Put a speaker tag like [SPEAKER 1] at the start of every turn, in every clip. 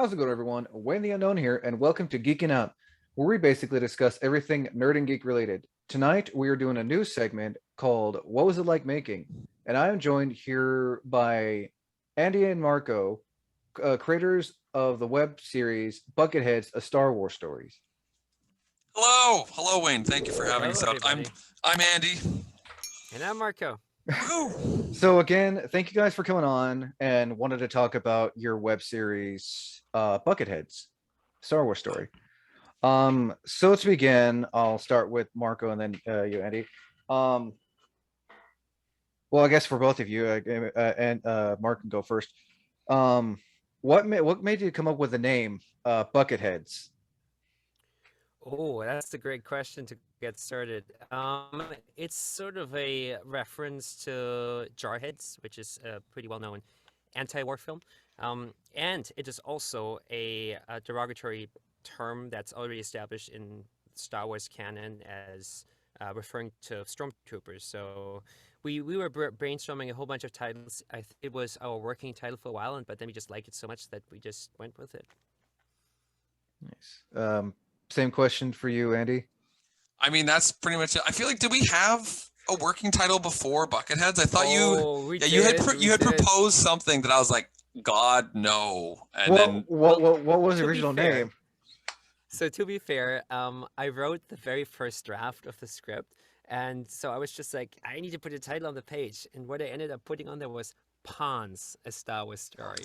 [SPEAKER 1] How's it going, everyone? Wayne the Unknown here, and welcome to Geekin-Out, where we basically discuss everything nerd and geek related. Tonight, we are doing a new segment called What Was It Like Making? And I am joined here by Andy and Marco, creators of the web series Bucketheads, A Star Wars Stories.
[SPEAKER 2] Hello, Wayne. Thank you for having
[SPEAKER 3] Hello,
[SPEAKER 2] us out.
[SPEAKER 3] everybody.
[SPEAKER 2] I'm Andy.
[SPEAKER 3] And I'm Marco.
[SPEAKER 2] Woo!
[SPEAKER 1] So again, thank you guys for coming on and wanted to talk about your web series, Bucketheads, Star Wars Story. So to begin, I'll start with Marco and then you, Andy. Well, I guess for both of you, and Mark can go first. What made you come up with the name Bucketheads?
[SPEAKER 3] Oh, that's a great question to get started. It's sort of a reference to Jarheads, which is a pretty well-known anti-war film. And it is also a derogatory term that's already established in Star Wars canon as referring to stormtroopers. So we were brainstorming a whole bunch of titles. It was our working title for a while, but then we just liked it so much that we just went with it.
[SPEAKER 1] Nice. Same question for you, Andy.
[SPEAKER 2] I mean, that's pretty much it. I feel like, did we have a working title before Bucketheads? I thought you had proposed something that I was like, God, no. And then
[SPEAKER 1] what was the original name?
[SPEAKER 3] So to be fair, I wrote the very first draft of the script, and so I was just like, I need to put a title on the page, and what I ended up putting on there was Pawns, A Star Wars Story.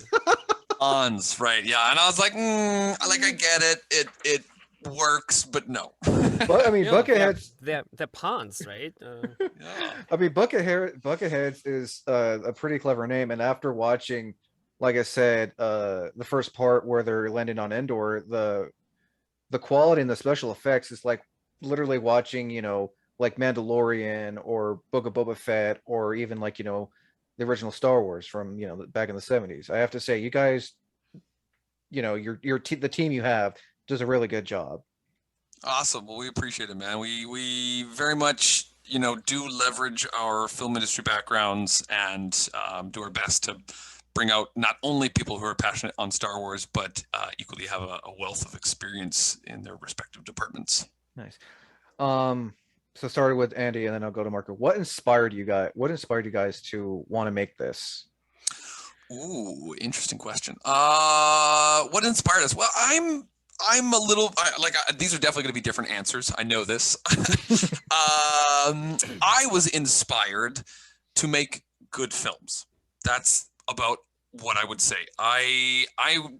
[SPEAKER 2] Pawns, right? Yeah, and I was like, I get it. It works, but no.
[SPEAKER 1] But I mean, Bucketheads.
[SPEAKER 3] They're pawns, right?
[SPEAKER 2] Yeah.
[SPEAKER 1] I mean, Bucketheads is a pretty clever name, and after watching, like I said, the first part where they're landing on Endor, the quality and the special effects is like literally watching, like Mandalorian or Book of Boba Fett, or even like the original Star Wars from back in the 70s. I have to say, you guys, the team you have does a really good job.
[SPEAKER 2] Awesome. Well, we appreciate it, man. We very much, do leverage our film industry backgrounds and do our best to bring out not only people who are passionate on Star Wars, but equally have a wealth of experience in their respective departments.
[SPEAKER 1] Nice. So started with Andy, and then I'll go to Marco. What inspired you guys? What inspired you guys to want to make this?
[SPEAKER 2] Ooh, interesting question. What inspired us? Well, I'm a little these are definitely going to be different answers. I know this. I was inspired to make good films. That's about what I would say. I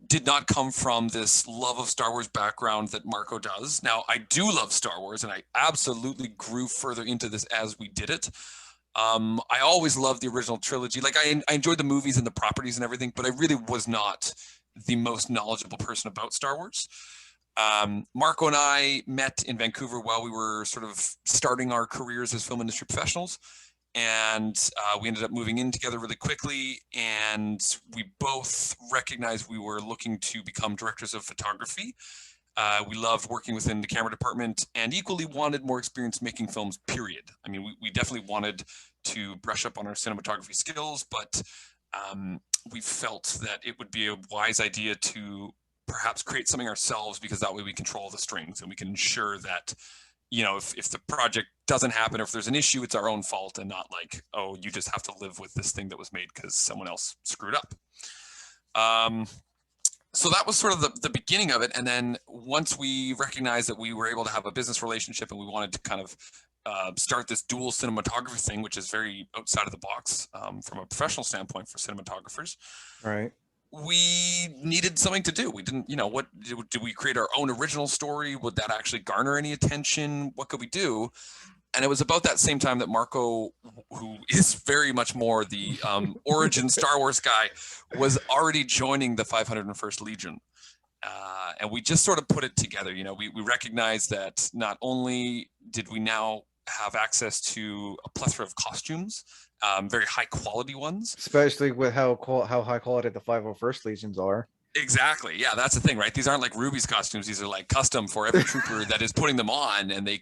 [SPEAKER 2] did not come from this love of Star Wars background that Marco does. Now, I do love Star Wars, and I absolutely grew further into this as we did it. I always loved the original trilogy. Like I enjoyed the movies and the properties and everything, but I really was not the most knowledgeable person about Star Wars. Marco and I met in Vancouver while we were sort of starting our careers as film industry professionals, and we ended up moving in together really quickly, and we both recognized we were looking to become directors of photography. We loved working within the camera department and equally wanted more experience making films, period. I mean, we definitely wanted to brush up on our cinematography skills, but we felt that it would be a wise idea to perhaps create something ourselves, because that way we control the strings and we can ensure that, if the project doesn't happen or if there's an issue, it's our own fault and not like, oh, you just have to live with this thing that was made because someone else screwed up. So that was sort of the beginning of it. And then once we recognized that we were able to have a business relationship and we wanted to kind of start this dual cinematography thing, which is very outside of the box from a professional standpoint for cinematographers.
[SPEAKER 1] Right.
[SPEAKER 2] We needed something to do. We didn't, what do we create our own original story? Would that actually garner any attention? What could we do? And it was about that same time that Marco, who is very much more the origin Star Wars guy, was already joining the 501st Legion. And we just sort of put it together. We recognized that not only did we now have access to a plethora of costumes, very high quality ones,
[SPEAKER 1] especially with how high quality the 501st Legions are.
[SPEAKER 2] Exactly. Yeah, that's the thing, right? These aren't like Ruby's costumes. These are like custom for every trooper that is putting them on, and they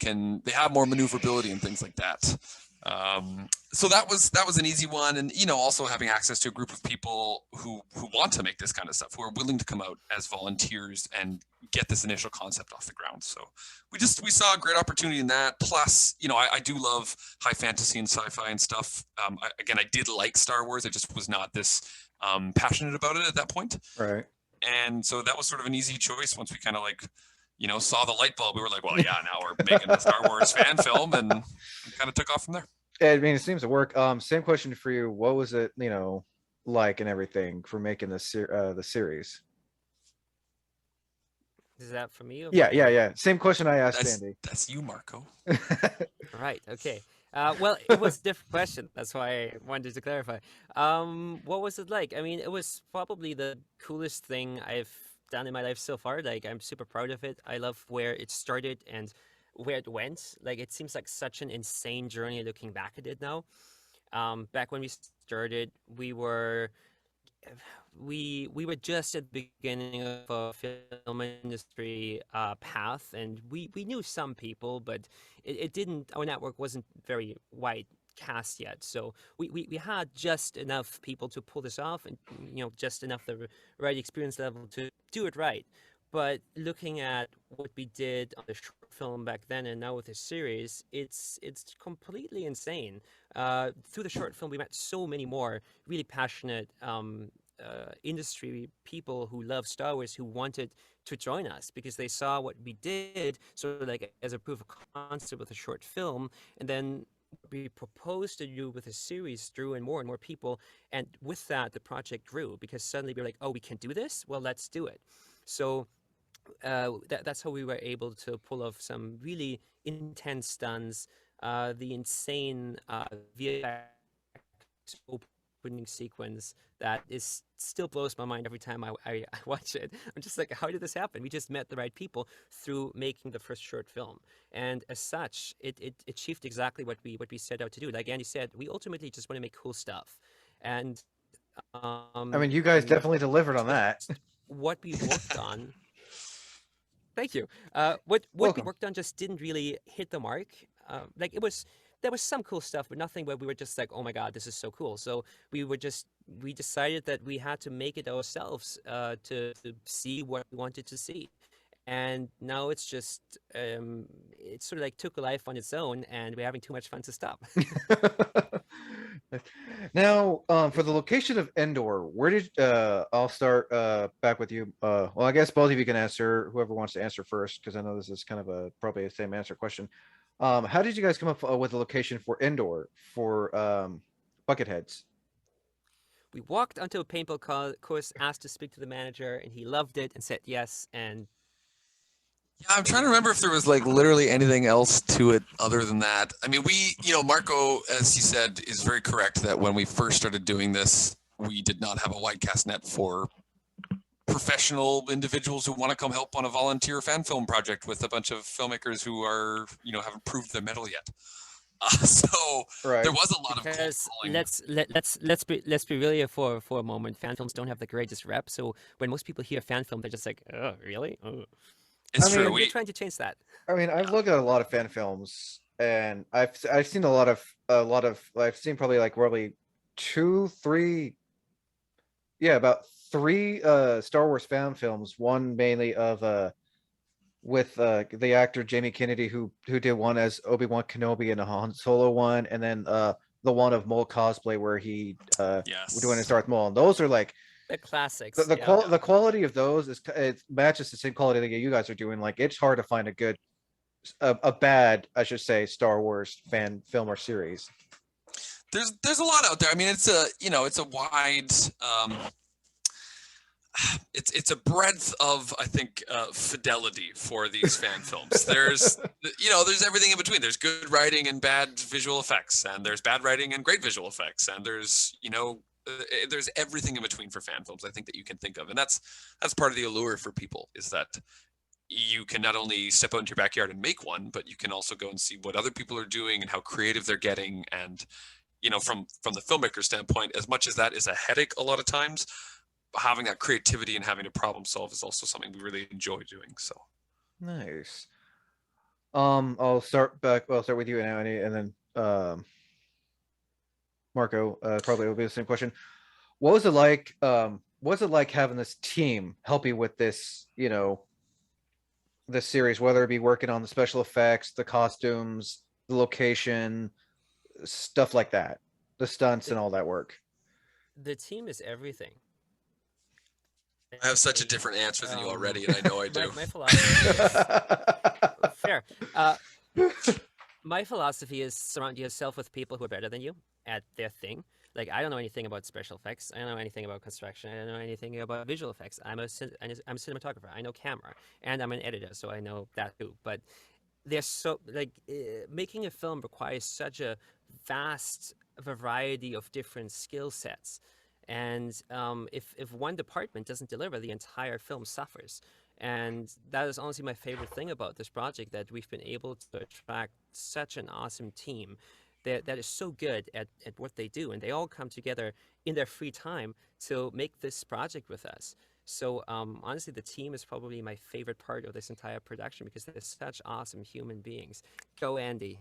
[SPEAKER 2] have more maneuverability and things like that. So that was an easy one, and also having access to a group of people who want to make this kind of stuff, who are willing to come out as volunteers and get this initial concept off the ground. So we saw a great opportunity in that. Plus, I do love high fantasy and sci-fi and stuff. I did like Star Wars. I just was not this passionate about it at that point.
[SPEAKER 1] Right.
[SPEAKER 2] And so that was sort of an easy choice once we kind of saw the light bulb. We were like, well, yeah, now we're making a Star Wars fan film, and kind of took off from there.
[SPEAKER 1] I mean, it seems to work. Same question for you. What was it, like and everything for making the series?
[SPEAKER 3] Is that for me? Or
[SPEAKER 1] Yeah,
[SPEAKER 3] for
[SPEAKER 1] yeah,
[SPEAKER 3] Marco?
[SPEAKER 1] yeah. Same question I asked
[SPEAKER 2] That's
[SPEAKER 1] Andy.
[SPEAKER 2] that's you, Marco.
[SPEAKER 3] Right. Okay. Well, it was a different question. That's why I wanted to clarify. What was it like? I mean, it was probably the coolest thing I've done in my life so far. Like, I'm super proud of it. I love where it started and where it went. Like, it seems like such an insane journey looking back at it now. Back when we started, we were just at the beginning of a film industry path, and we knew some people, but it didn't. Our network wasn't very wide cast yet, so we had just enough people to pull this off, and just enough the right experience level to do it right. But looking at what we did on the short film back then and now with the series, it's completely insane. Through the short film, we met so many more really passionate industry people who love Star Wars who wanted to join us because they saw what we did sort of like as a proof of concept with a short film, and then we proposed to do with a series drew in more and more people, and with that the project grew because suddenly we were like, oh, we can do this, well, let's do it. So that's how we were able to pull off some really intense stunts, the insane VFX opening sequence that is still blows my mind every time I watch it. I'm just like, how did this happen? We just met the right people through making the first short film, and as such, it achieved exactly what we set out to do. Like Andy said, we ultimately just want to make cool stuff, and
[SPEAKER 1] I mean, you guys definitely delivered on that.
[SPEAKER 3] just what we worked on. Thank you. What we
[SPEAKER 1] Welcome.
[SPEAKER 3] worked on just didn't really hit the mark. Like there was some cool stuff, but nothing where we were just like, oh my god, this is so cool. So we decided that we had to make it ourselves to see what we wanted to see, and now it's just it sort of like took a life on its own, and we're having too much fun to stop.
[SPEAKER 1] Now, for the location of Endor, where did I'll start back with you. Well, I guess both of you can answer, whoever wants to answer first, because I know this is kind of a probably a same answer question. How did you guys come up with a location for Endor for Bucketheads?
[SPEAKER 3] We walked onto a paintball course, asked to speak to the manager, and he loved it and said yes. And
[SPEAKER 2] Yeah, I'm trying to remember if there was like literally anything else to it other than that. I mean, Marco, as he said, is very correct that when we first started doing this, we did not have a wide cast net for professional individuals who want to come help on a volunteer fan film project with a bunch of filmmakers who are, haven't proved their mettle yet. So
[SPEAKER 1] Right.
[SPEAKER 2] there was a lot of cold
[SPEAKER 3] because
[SPEAKER 2] calling.
[SPEAKER 3] let's be real here for a moment. Fan films don't have the greatest rep, so when most people hear fan film, they're just like, oh, really? Oh.
[SPEAKER 2] It's
[SPEAKER 1] I
[SPEAKER 2] true.
[SPEAKER 1] mean,
[SPEAKER 3] We're trying to change that.
[SPEAKER 1] I mean, I've looked at a lot of fan films, and I've seen a lot of I've seen probably like really two, three, yeah, about three Star Wars fan films. One mainly of with the actor Jamie Kennedy who did one as Obi-Wan Kenobi and a Han Solo one, and then the one of Maul cosplay where he doing his
[SPEAKER 2] yes.
[SPEAKER 1] Darth Maul. And those are like
[SPEAKER 3] The classics.
[SPEAKER 1] the quality of those is it matches the same quality that you guys are doing. Like it's hard to find a good a bad, I should say, Star Wars fan film or series.
[SPEAKER 2] There's a lot out there. I mean, it's a wide it's a breadth of, I think, fidelity for these fan films. There's everything in between. There's good writing and bad visual effects, and there's bad writing and great visual effects, and there's everything in between for fan films, I think, that you can think of. And that's part of the allure for people, is that you can not only step out into your backyard and make one, but you can also go and see what other people are doing and how creative they're getting. And from the filmmaker standpoint, as much as that is a headache a lot of times, having that creativity and having to problem solve is also something we really enjoy doing. So
[SPEAKER 1] nice. I'll start with you, Annie, and then Marco, probably will be the same question. What was it like? What was it like having this team help you with this? This series, whether it be working on the special effects, the costumes, the location, stuff like that, the stunts, and all that work.
[SPEAKER 3] The team is everything.
[SPEAKER 2] I have such a different answer than you already, and I know I do.
[SPEAKER 3] My philosophy is fair. My philosophy is surround yourself with people who are better than you at their thing. Like, I don't know anything about special effects. I don't know anything about construction. I don't know anything about visual effects. I'm a cinematographer. I know camera, and I'm an editor, so I know that too. But there's so making a film requires such a vast variety of different skill sets, and if one department doesn't deliver, the entire film suffers. And that is honestly my favorite thing about this project, that we've been able to attract such an awesome team that is so good at what they do, and they all come together in their free time to make this project with us. So honestly, the team is probably my favorite part of this entire production because they're such awesome human beings. Go, Andy.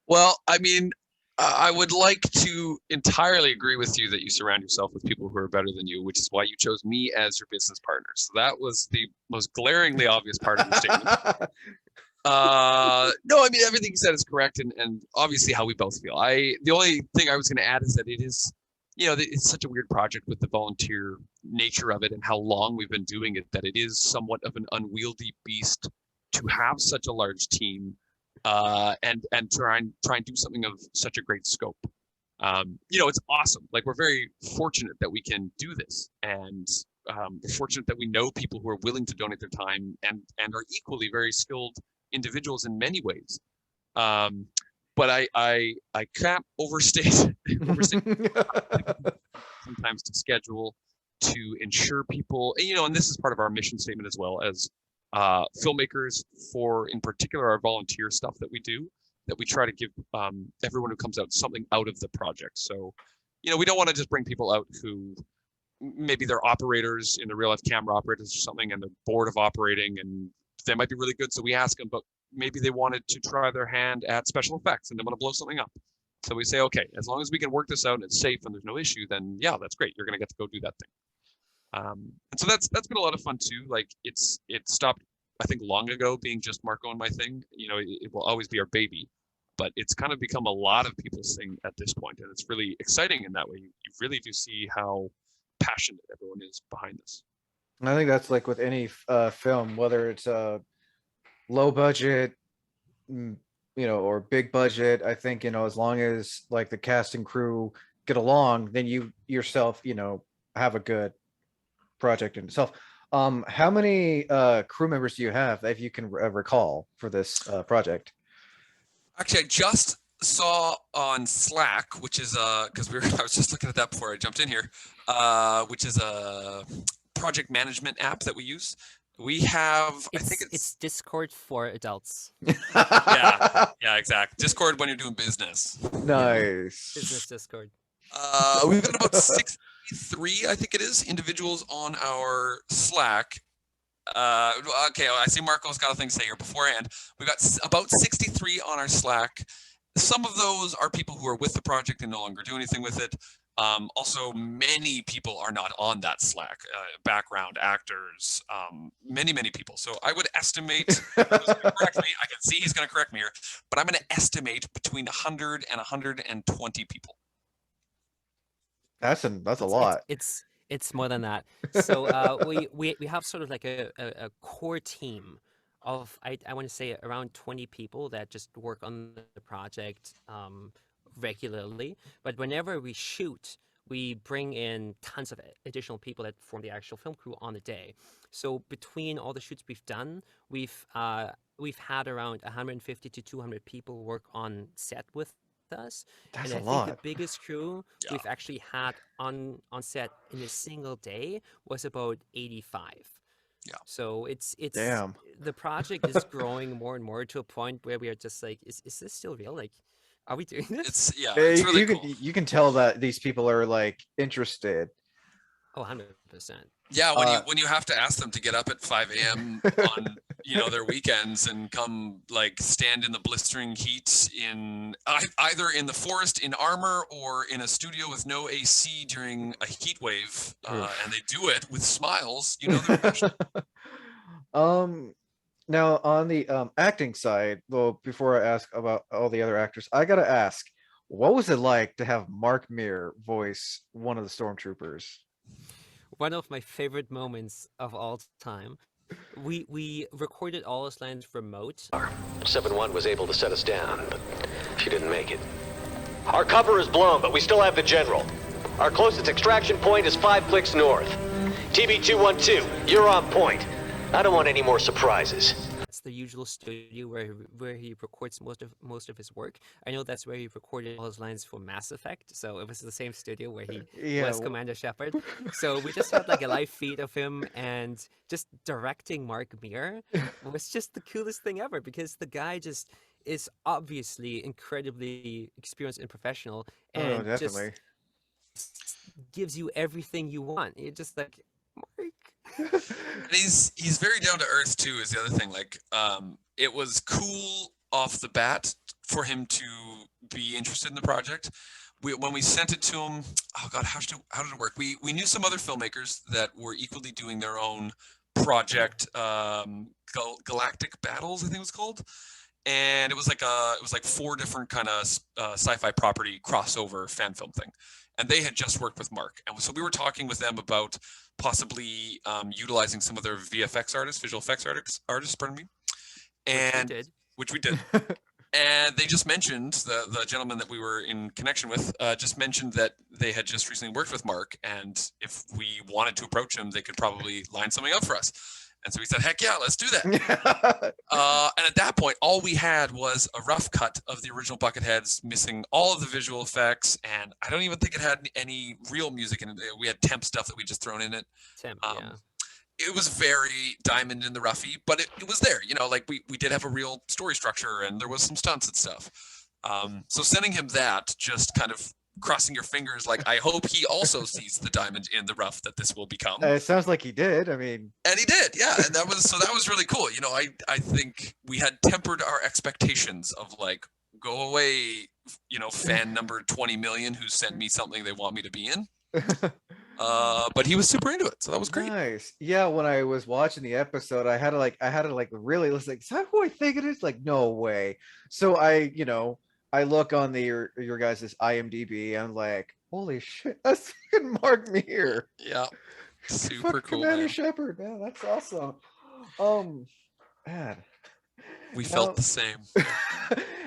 [SPEAKER 2] Well, I mean, I would like to entirely agree with you that you surround yourself with people who are better than you, which is why you chose me as your business partner. So that was the most glaringly obvious part of the statement. No, I mean, everything you said is correct, and obviously how we both feel. The only thing I was going to add is that it is, it's such a weird project with the volunteer nature of it and how long we've been doing it, that it is somewhat of an unwieldy beast to have such a large team, and try and do something of such a great scope. It's awesome. Like, we're very fortunate that we can do this, and we're fortunate that we know people who are willing to donate their time and are equally very skilled individuals in many ways. But I can't overstate sometimes to schedule, to ensure people, and this is part of our mission statement as well, as filmmakers, for in particular our volunteer stuff that we do, that we try to give everyone who comes out something out of the project. So we don't want to just bring people out who maybe they're operators in the real life, camera operators or something, and they're bored of operating, and they might be really good. So we ask them, but maybe they wanted to try their hand at special effects and they want to blow something up. So we say, okay, as long as we can work this out and it's safe and there's no issue, then yeah, that's great. You're going to get to go do that thing. And so that's been a lot of fun too. Like, it stopped, I think, long ago being just Marco and my thing. It will always be our baby, but it's kind of become a lot of people's thing at this point, and it's really exciting in that way. You really do see how passionate everyone is behind this.
[SPEAKER 1] I think that's like with any film, whether it's a low budget, or big budget. I think, as long as like the cast and crew get along, then you yourself, have a good project in itself. How many crew members do you have, if you can recall, for this project?
[SPEAKER 2] Actually, I just saw on Slack, which is because I was just looking at that before I jumped in here, which is a project management app that we use. We have, I think
[SPEAKER 3] it's Discord for adults.
[SPEAKER 2] yeah, exactly. Discord when you're doing business.
[SPEAKER 1] Nice.
[SPEAKER 3] Business Discord.
[SPEAKER 2] We've got about 63, I think it is, individuals on our Slack. Okay, I see Marco's got a thing to say here beforehand. We've got about 63 on our Slack. Some of those are people who are with the project and no longer do anything with it. Also, many people are not on that Slack. Background actors, many people. So I would estimate, correct me, I can see he's going to correct me here, but I'm going to estimate between 100 and 120 people.
[SPEAKER 1] That's a lot.
[SPEAKER 3] It's more than that. So we have sort of like a core team of, I want to say, around 20 people that just work on the project regularly. But whenever we shoot, we bring in tons of additional people that form the actual film crew on the day. So between all the shoots we've done, we've had around 150 to 200 people work on set with us.
[SPEAKER 1] That's
[SPEAKER 3] and
[SPEAKER 1] a
[SPEAKER 3] I
[SPEAKER 1] lot.
[SPEAKER 3] think the biggest crew we've actually had on set in a single day was about 85.
[SPEAKER 2] Yeah.
[SPEAKER 3] So it's
[SPEAKER 1] Damn.
[SPEAKER 3] The project is growing more and more to a point where we are just like, is this still real? Like, are we doing this?
[SPEAKER 2] It's really cool.
[SPEAKER 1] You can tell that these people are like interested.
[SPEAKER 3] Oh, 100%.
[SPEAKER 2] Yeah, when you have to ask them to get up at 5 a.m. on their weekends and come like stand in the blistering heat in either in the forest in armor or in a studio with no AC during a heat wave, and they do it with smiles, they're passionate.
[SPEAKER 1] Now on the acting side, well, before I ask about all the other actors, I gotta ask, what was it like to have Mark Meer voice one of the stormtroopers?
[SPEAKER 3] One of my favorite moments of all time. We recorded all his lines remote.
[SPEAKER 4] 7-1 was able to set us down, but she didn't make it. Our cover is blown, but we still have the General. Our closest extraction point is 5 clicks north. TB-212, you're on point. I don't want any more surprises.
[SPEAKER 3] That's the usual studio where he records most of his work. I know that's where he recorded all his lines for Mass Effect, so it was the same studio where he was Commander Shepard. So we just had like a live feed of him, and just directing Mark Meer was just the coolest thing ever, because the guy just is obviously incredibly experienced and professional, and
[SPEAKER 1] definitely
[SPEAKER 3] just gives you everything you want. You're just like, Mark.
[SPEAKER 2] And he's very down to earth too, is the other thing. Like, it was cool off the bat for him to be interested in the project. When we sent it to him, oh god, how did it work? We knew some other filmmakers that were equally doing their own project, Galactic Battles, I think it was called. And it was like 4 different kind of sci-fi property crossover fan film thing. And they had just worked with Mark. And so we were talking with them about possibly utilizing some of their VFX artists, visual effects artists, pardon me. And which we did. And they just mentioned, the gentleman that we were in connection with just mentioned that they had just recently worked with Mark, and if we wanted to approach him, they could probably line something up for us. And so we said, heck yeah, let's do that. And at that point, all we had was a rough cut of the original Bucketheads, missing all of the visual effects. And I don't even think it had any real music in it. We had temp stuff that we just thrown in it.
[SPEAKER 3] Yeah.
[SPEAKER 2] It was very diamond in the roughy, but it was there. Like we did have a real story structure, and there was some stunts and stuff. So sending him that, just kind of crossing your fingers, like I hope he also sees the diamond in the rough that this will become.
[SPEAKER 1] It sounds like he did. I mean,
[SPEAKER 2] and he did, yeah. And that was really cool. I think we had tempered our expectations of like, go away, fan number 20 million who sent me something they want me to be in. But he was super into it, so that was great.
[SPEAKER 1] Nice. Yeah, when I was watching the episode, I had to really listen. Is that who I think it is? Like, no way. So I look on your guys' IMDb, and I'm like, holy shit, that's fucking Mark Meer.
[SPEAKER 2] Yeah, super cool.
[SPEAKER 1] Commander Shepard, man, that's awesome. Man,
[SPEAKER 2] we felt the same.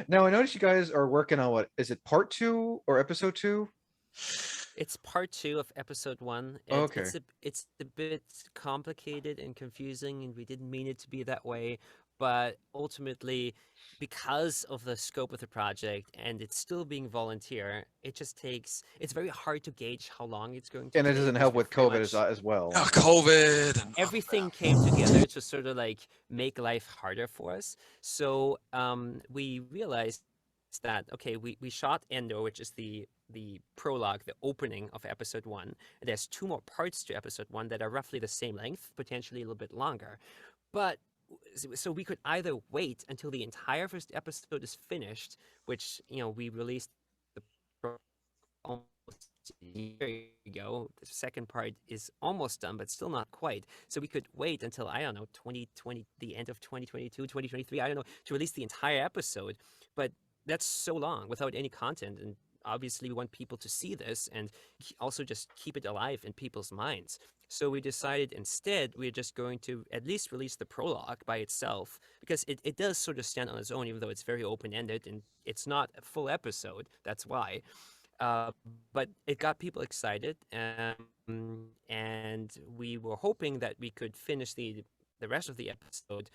[SPEAKER 1] Now I noticed you guys are working on, what is it, part 2 or episode 2?
[SPEAKER 3] It's part 2 of episode 1.
[SPEAKER 1] Okay.
[SPEAKER 3] It's a bit complicated and confusing, and we didn't mean it to be that way. But ultimately, because of the scope of the project and it's still being volunteer, it's very hard to gauge how long it's going to
[SPEAKER 1] And
[SPEAKER 3] take.
[SPEAKER 1] it doesn't help with COVID as well.
[SPEAKER 2] Oh, COVID. And
[SPEAKER 3] everything came together to sort of like make life harder for us. So we realized that, okay, we shot Endor, which is the prologue, the opening of episode 1. There's 2 more parts to episode 1 that are roughly the same length, potentially a little bit longer. But so we could either wait until the entire first episode is finished, which we released almost a year ago. The second part is almost done, but still not quite. So we could wait until, I don't know, 2020, the end of 2022, 2023, I don't know, to release the entire episode. But that's so long without any content, and obviously we want people to see this and also just keep it alive in people's minds. So we decided instead we're just going to at least release the prologue by itself, because it does sort of stand on its own, even though it's very open-ended and it's not a full episode. That's why. But it got people excited, and we were hoping that we could finish the rest of the episode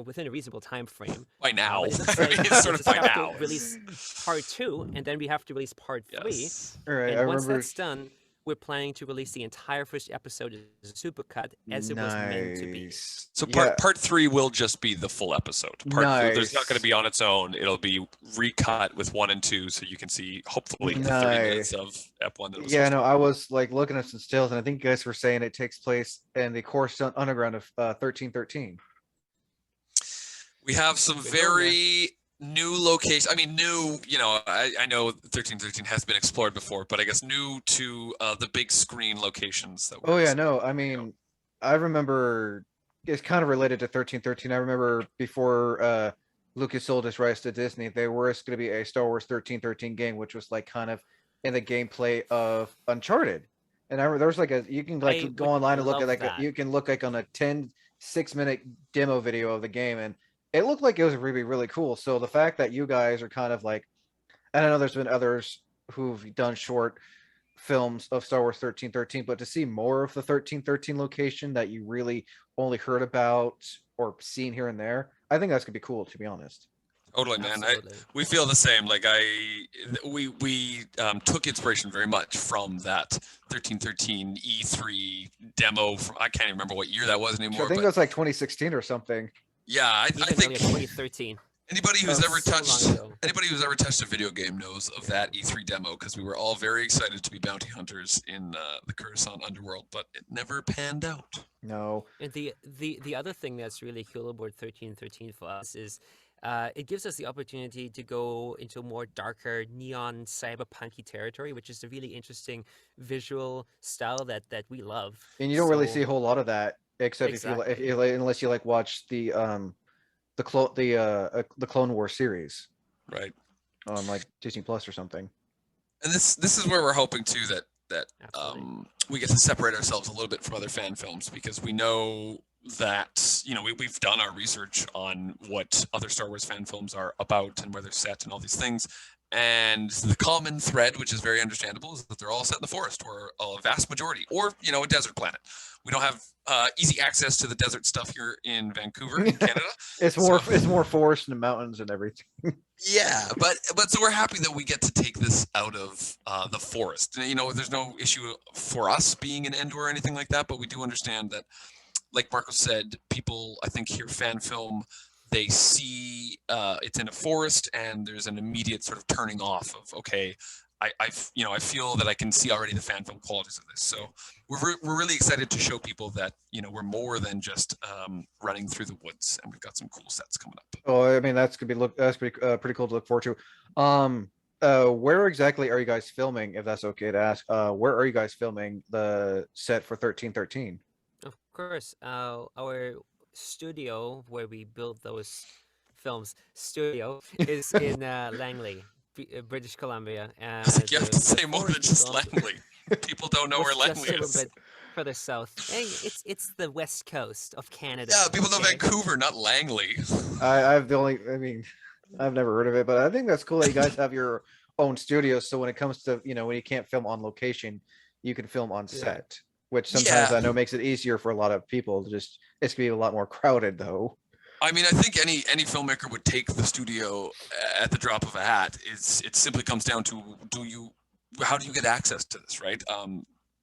[SPEAKER 3] within a reasonable time frame.
[SPEAKER 2] By now.
[SPEAKER 3] But
[SPEAKER 2] It's sort of by now.
[SPEAKER 3] Release part 2, and then we have to release part 3.
[SPEAKER 2] Yes.
[SPEAKER 1] All right,
[SPEAKER 3] And
[SPEAKER 1] I
[SPEAKER 3] once
[SPEAKER 1] remember.
[SPEAKER 3] that's done, we're planning to release the entire first episode as a supercut, as it was meant to be.
[SPEAKER 1] Nice.
[SPEAKER 2] So
[SPEAKER 1] Yeah,
[SPEAKER 2] part 3 will just be the full episode. There's not going to
[SPEAKER 1] nice.
[SPEAKER 2] be on its own. It'll be recut with 1 and 2, so you can see hopefully the 30 minutes
[SPEAKER 1] Nice.
[SPEAKER 2] of Ep1 that it was
[SPEAKER 1] Yeah,
[SPEAKER 2] supposed to
[SPEAKER 1] no,
[SPEAKER 2] be.
[SPEAKER 1] I was like looking at some stills, and I think you guys were saying it takes place in the Coruscant Underground of 1313.
[SPEAKER 2] We have some
[SPEAKER 3] Good going,
[SPEAKER 2] very new location. I mean, new. I know 1313 has been explored before, but I guess new to the big screen locations that.
[SPEAKER 1] Oh
[SPEAKER 2] we're
[SPEAKER 1] yeah,
[SPEAKER 2] seeing.
[SPEAKER 1] no, I mean, I remember it's kind of related to 1313. I remember before Lucas sold his rights to Disney, there was going to be a Star Wars 1313 game, which was like kind of in the gameplay of Uncharted. And I remember there was like you can like
[SPEAKER 3] I
[SPEAKER 1] go
[SPEAKER 3] would
[SPEAKER 1] online and look at
[SPEAKER 3] love
[SPEAKER 1] like
[SPEAKER 3] that.
[SPEAKER 1] you can look like on a 6-minute demo video of the game, and it looked like it was really, really cool. So the fact that you guys are kind of like, and I know there's been others who've done short films of Star Wars 1313, but to see more of the 1313 location that you really only heard about or seen here and there, I think that's gonna be cool, to be honest.
[SPEAKER 2] Totally, man.
[SPEAKER 3] Absolutely.
[SPEAKER 2] We feel the same. Like we took inspiration very much from that 1313 E3 demo from, I can't even remember what year that was
[SPEAKER 1] So
[SPEAKER 2] anymore.
[SPEAKER 1] I think
[SPEAKER 2] But
[SPEAKER 1] that's like 2016 or something.
[SPEAKER 2] yeah, I
[SPEAKER 3] Even
[SPEAKER 2] think
[SPEAKER 3] earlier, 2013.
[SPEAKER 2] anybody who's
[SPEAKER 1] Oh,
[SPEAKER 2] ever
[SPEAKER 3] so long
[SPEAKER 2] touched
[SPEAKER 3] ago.
[SPEAKER 2] a video game knows of that E3 demo, because we were all very excited to be bounty hunters in the Coruscant underworld, but it never panned out.
[SPEAKER 1] No.
[SPEAKER 3] And the other thing that's really cool about 1313 for us is it gives us the opportunity to go into more darker neon cyberpunky territory, which is a really interesting visual style that we love.
[SPEAKER 1] And you don't really
[SPEAKER 3] So-
[SPEAKER 1] see a whole lot of that, except if
[SPEAKER 3] Exactly.
[SPEAKER 1] you like, unless you like watch the Clone War series
[SPEAKER 2] Right.
[SPEAKER 1] on like Disney Plus or something.
[SPEAKER 2] And this is where we're hoping too that
[SPEAKER 3] Absolutely.
[SPEAKER 2] we get to separate ourselves a little bit from other fan films, because we know that we've done our research on what other Star Wars fan films are about and where they're set and all these things. And the common thread, which is very understandable, is that they're all set in the forest, or a vast majority, or a desert planet. We don't have easy access to the desert stuff here in Vancouver, in Canada.
[SPEAKER 1] It's more forest and mountains and everything.
[SPEAKER 2] Yeah, but so we're happy that we get to take this out of the forest. There's no issue for us being in Endor or anything like that, but we do understand that, like Marco said, people, I think, hear fan film, they see it's in a forest, and there's an immediate sort of turning off of, okay, I feel that I can see already the fan film qualities of this. So we're really excited to show people that we're more than just running through the woods, and we've got some cool sets coming up.
[SPEAKER 1] Oh, I mean, that's pretty cool to look forward to. Where exactly are you guys filming, if that's okay to ask? Where are you guys filming the set for 1313?
[SPEAKER 3] Of course, our studio where we build those films is in Langley, British Columbia.
[SPEAKER 2] I think you have to say more than just Langley. People don't know where
[SPEAKER 3] Just
[SPEAKER 2] Langley
[SPEAKER 3] a little
[SPEAKER 2] is.
[SPEAKER 3] bit further south. Hey, it's the west coast of Canada.
[SPEAKER 2] Yeah, people know
[SPEAKER 3] okay?
[SPEAKER 2] Vancouver, not Langley.
[SPEAKER 1] I've never heard of it, but I think that's cool that you guys have your own studio. So when it comes to, when you can't film on location, you can film on set, which sometimes
[SPEAKER 2] Yeah.
[SPEAKER 1] I know makes it easier for a lot of people. It's gonna be a lot more crowded though.
[SPEAKER 2] I mean, I think any filmmaker would take the studio at the drop of a hat. It simply comes down to how do you get access to this, right?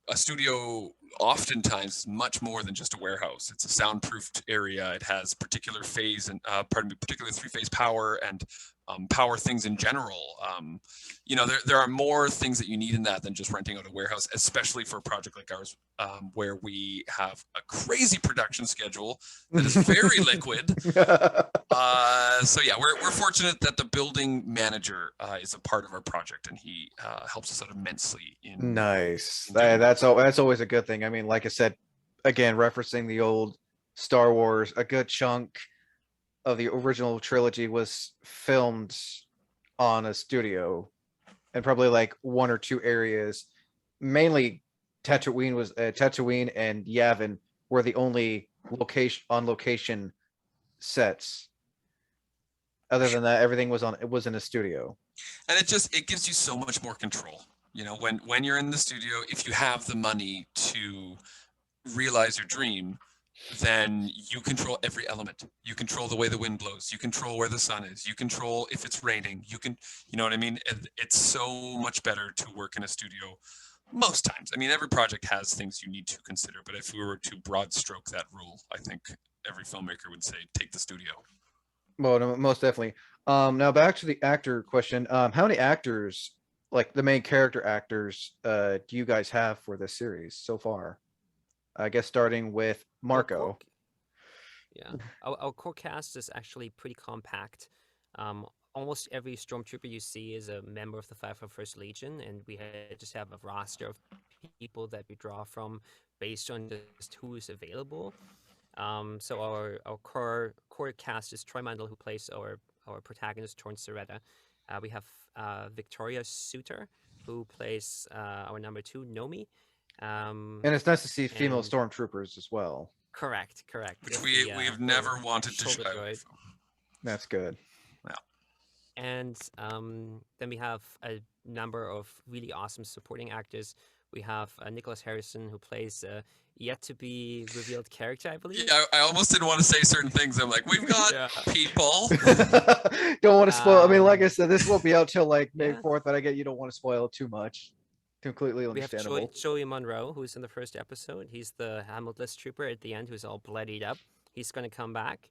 [SPEAKER 2] A studio oftentimes is much more than just a warehouse. It's a soundproofed area. It has particular phase and particular 3-phase power and power things in general. There are more things that you need in that than just renting out a warehouse, especially for a project like ours, where we have a crazy production schedule that is very liquid. So yeah, we're fortunate that the building manager is a part of our project, and he helps us out immensely.
[SPEAKER 1] Nice.
[SPEAKER 2] in doing
[SPEAKER 1] That's always a good thing. I mean, like I said, again, referencing the old Star Wars, a good chunk of the original trilogy was filmed on a studio, and probably like 1 or 2 areas, mainly Tatooine and Yavin were the only location sets. Other than that, everything was in a studio.
[SPEAKER 2] And it gives you so much more control. When you're in the studio, if you have the money to realize your dream, then you control every element. You control the way the wind blows. You control where the sun is. You control if it's raining. You know what I mean? It's so much better to work in a studio Most times. I mean, every project has things you need to consider, but if we were to broad stroke that rule, I think every filmmaker would say take the studio.
[SPEAKER 1] Well, no, most definitely. Now back to the actor question. How many actors, like the main character actors, do you guys have for this series so far? I guess starting with
[SPEAKER 3] Our core,
[SPEAKER 1] Marco.
[SPEAKER 3] yeah, our core cast is actually pretty compact. Almost every stormtrooper you see is a member of the 501st Legion, and we just have a roster of people that we draw from based on just who is available. So our core cast is Troy Mandel, who plays our protagonist Torn Soretta. We have Victoria Suter, who plays our number 2 Nomi.
[SPEAKER 1] And it's nice to see female
[SPEAKER 3] and-
[SPEAKER 1] stormtroopers as well.
[SPEAKER 3] Correct.
[SPEAKER 2] Which
[SPEAKER 3] with
[SPEAKER 2] we've
[SPEAKER 3] the
[SPEAKER 2] never
[SPEAKER 3] little
[SPEAKER 2] wanted to
[SPEAKER 3] shoulder
[SPEAKER 2] shy away
[SPEAKER 3] droid.
[SPEAKER 2] from.
[SPEAKER 1] That's good.
[SPEAKER 3] And then we have a number of really awesome supporting actors. We have Nicholas Harrison, who plays a yet to be revealed character, I believe.
[SPEAKER 2] Yeah, I almost didn't want to say certain things. I'm like, we've got
[SPEAKER 3] Yeah.
[SPEAKER 2] people.
[SPEAKER 1] Don't want to spoil. I mean, like I said, this won't be out till like May
[SPEAKER 3] Yeah.
[SPEAKER 1] 4th, but I get you don't want to spoil it too much. Completely
[SPEAKER 3] We have
[SPEAKER 1] understandable.
[SPEAKER 3] Joey Monroe, who's in the first episode. He's the Hamilton trooper at the end, who's all bloodied up. He's going to come back.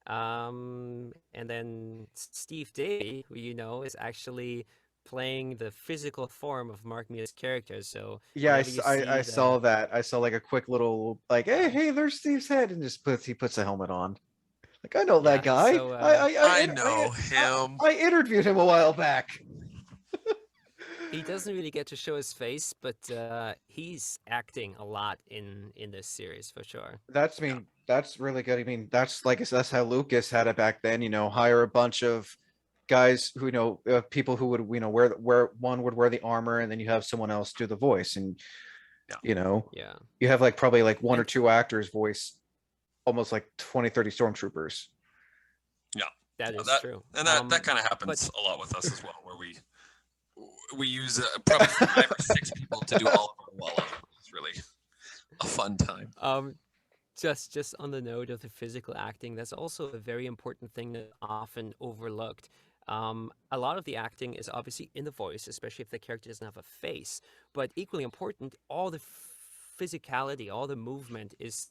[SPEAKER 3] And then Steve Davey, who you know, is actually playing the physical form of Mark Miller's character. So
[SPEAKER 1] Yeah, I,
[SPEAKER 3] whenever you
[SPEAKER 1] I
[SPEAKER 3] see
[SPEAKER 1] saw that. I saw like a quick little like, hey, there's Steve's head, and he puts a helmet on. Like I know that
[SPEAKER 3] Yeah,
[SPEAKER 1] guy.
[SPEAKER 3] so,
[SPEAKER 2] I know him.
[SPEAKER 1] I interviewed him a while back.
[SPEAKER 3] he doesn't really get to show his face, but he's acting a lot in this series for sure.
[SPEAKER 1] That's that's really good. I mean, that's like that's how Lucas had it back then. You know, hire a bunch of guys who people who would wear one would wear the armor, and then you have someone else do the voice, and
[SPEAKER 2] Yeah.
[SPEAKER 3] Yeah.
[SPEAKER 1] you have like probably like one or
[SPEAKER 3] And-
[SPEAKER 1] two actors voice almost like 20, 30 stormtroopers.
[SPEAKER 3] That is true.
[SPEAKER 2] And that kind of happens a lot with us as well, where we use probably 5 or 6 people to do all of our Walla. It's really a fun time.
[SPEAKER 3] Just on the note of the physical acting, that's also a very important thing that often overlooked. A lot of the acting is obviously in the voice, especially if the character doesn't have a face. But equally important, all the physicality, all the movement is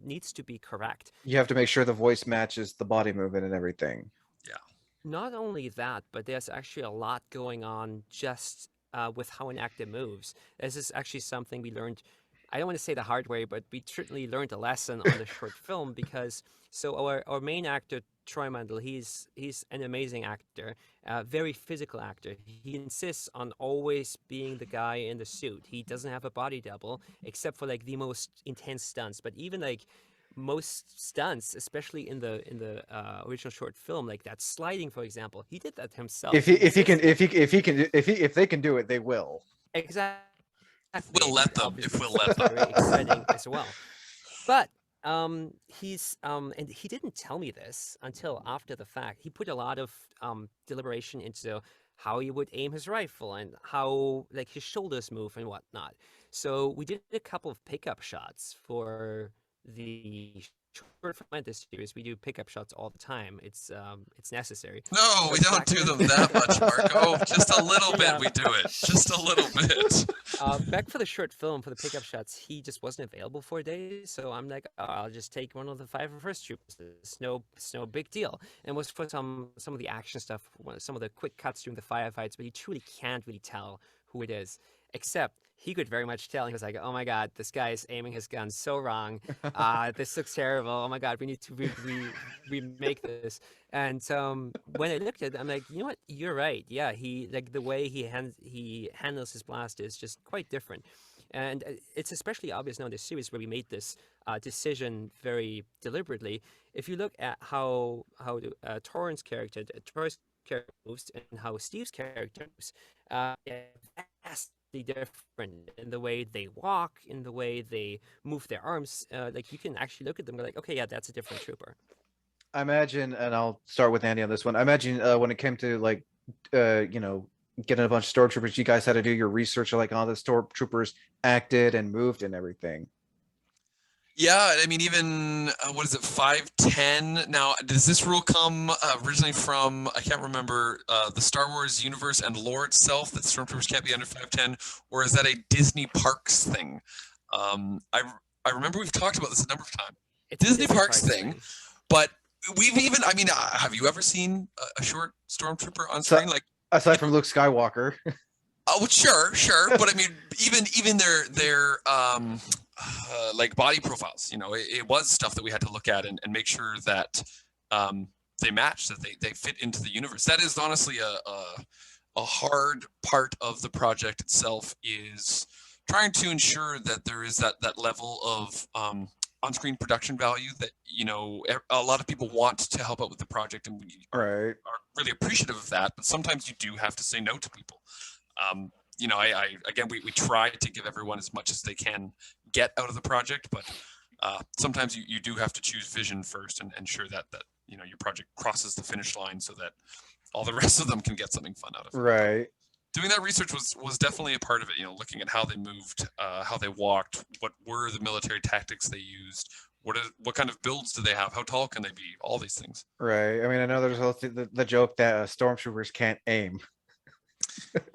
[SPEAKER 3] needs to be correct.
[SPEAKER 1] You have to make sure the voice matches the body movement and everything.
[SPEAKER 3] Not only that, but there's actually a lot going on just with how an actor moves. This is actually something we learned. I don't want to say the hard way, but we certainly learned a lesson on the short film because our main actor Troy Mandel, he's an amazing actor, very physical actor. He insists on always being the guy in the suit. He doesn't have a body double except for like the most intense stunts. But even like most stunts, especially in the original short film, like that sliding, for example, he did that himself.
[SPEAKER 1] If they can do it, they will.
[SPEAKER 3] Exactly.
[SPEAKER 2] We'll let them if we'll let them.
[SPEAKER 3] Very exciting as well. But he's and he didn't tell me this until after the fact. He put a lot of deliberation into how he would aim his rifle and how like his shoulders move and whatnot. So we did a couple of pickup shots for the short film and this series. We do pickup shots all the time. It's necessary.
[SPEAKER 2] No, we don't do them that much, Marco. Just a little bit
[SPEAKER 3] Yeah.
[SPEAKER 2] we do it. Just a little bit.
[SPEAKER 3] Back for the short film, for the pickup shots, he just wasn't available for a day. So I'm like, oh, I'll just take one of the 501st troopers. It's no big deal. And was for some of the action stuff, some of the quick cuts during the firefights, but you truly can't really tell who it is. Except he could very much tell. He was like, oh my God, this guy is aiming his gun so wrong. This looks terrible. Oh my God, we need to remake this. And when I looked at it, I'm like, you know what? You're right. Yeah, he like the way he handles his blast is just quite different. And it's especially obvious now in this series where we made this decision very deliberately. If you look at how Torrance character moves and how Steve's character moves, vastly different in the way they walk, in the way they move their arms. Like you can actually look at them and be like, okay, yeah, that's a different trooper.
[SPEAKER 1] I imagine, and I'll start with Andy on this one. I imagine when it came to like, getting a bunch of stormtroopers, you guys had to do your research on like how the stormtroopers acted and moved and everything.
[SPEAKER 2] Yeah, I mean, even what is it, 5'10"? Now, does this rule come originally from, I can't remember, the Star Wars universe and lore itself, that stormtroopers can't be under 5'10", or is that a Disney Parks thing? I remember we've talked about this a number of times.
[SPEAKER 3] It's a
[SPEAKER 2] Disney Parks thing,
[SPEAKER 3] thing.
[SPEAKER 2] but we've even, I mean, have you ever seen a short stormtrooper on
[SPEAKER 1] So-
[SPEAKER 2] screen? Like,
[SPEAKER 1] Aside from Luke Skywalker.
[SPEAKER 2] oh, sure, but I mean, even their like body profiles, it was stuff that we had to look at and make sure that they match, that they fit into the universe. That is honestly a hard part of the project itself, is trying to ensure that there is that level of on-screen production value that a lot of people want to help out with the project, and we are
[SPEAKER 1] Right.
[SPEAKER 2] really appreciative of that. But sometimes you do have to say no to people. Again, we try to give everyone as much as they can get out of the project, but sometimes you do have to choose vision first and ensure that your project crosses the finish line so that all the rest of them can get something fun out of it.
[SPEAKER 1] Right.
[SPEAKER 2] Doing that research was definitely a part of it. Looking at how they moved, how they walked, what were the military tactics they used, what kind of builds do they have, how tall can they be, all these things.
[SPEAKER 1] Right. I mean, I know there's also the joke that stormtroopers can't aim.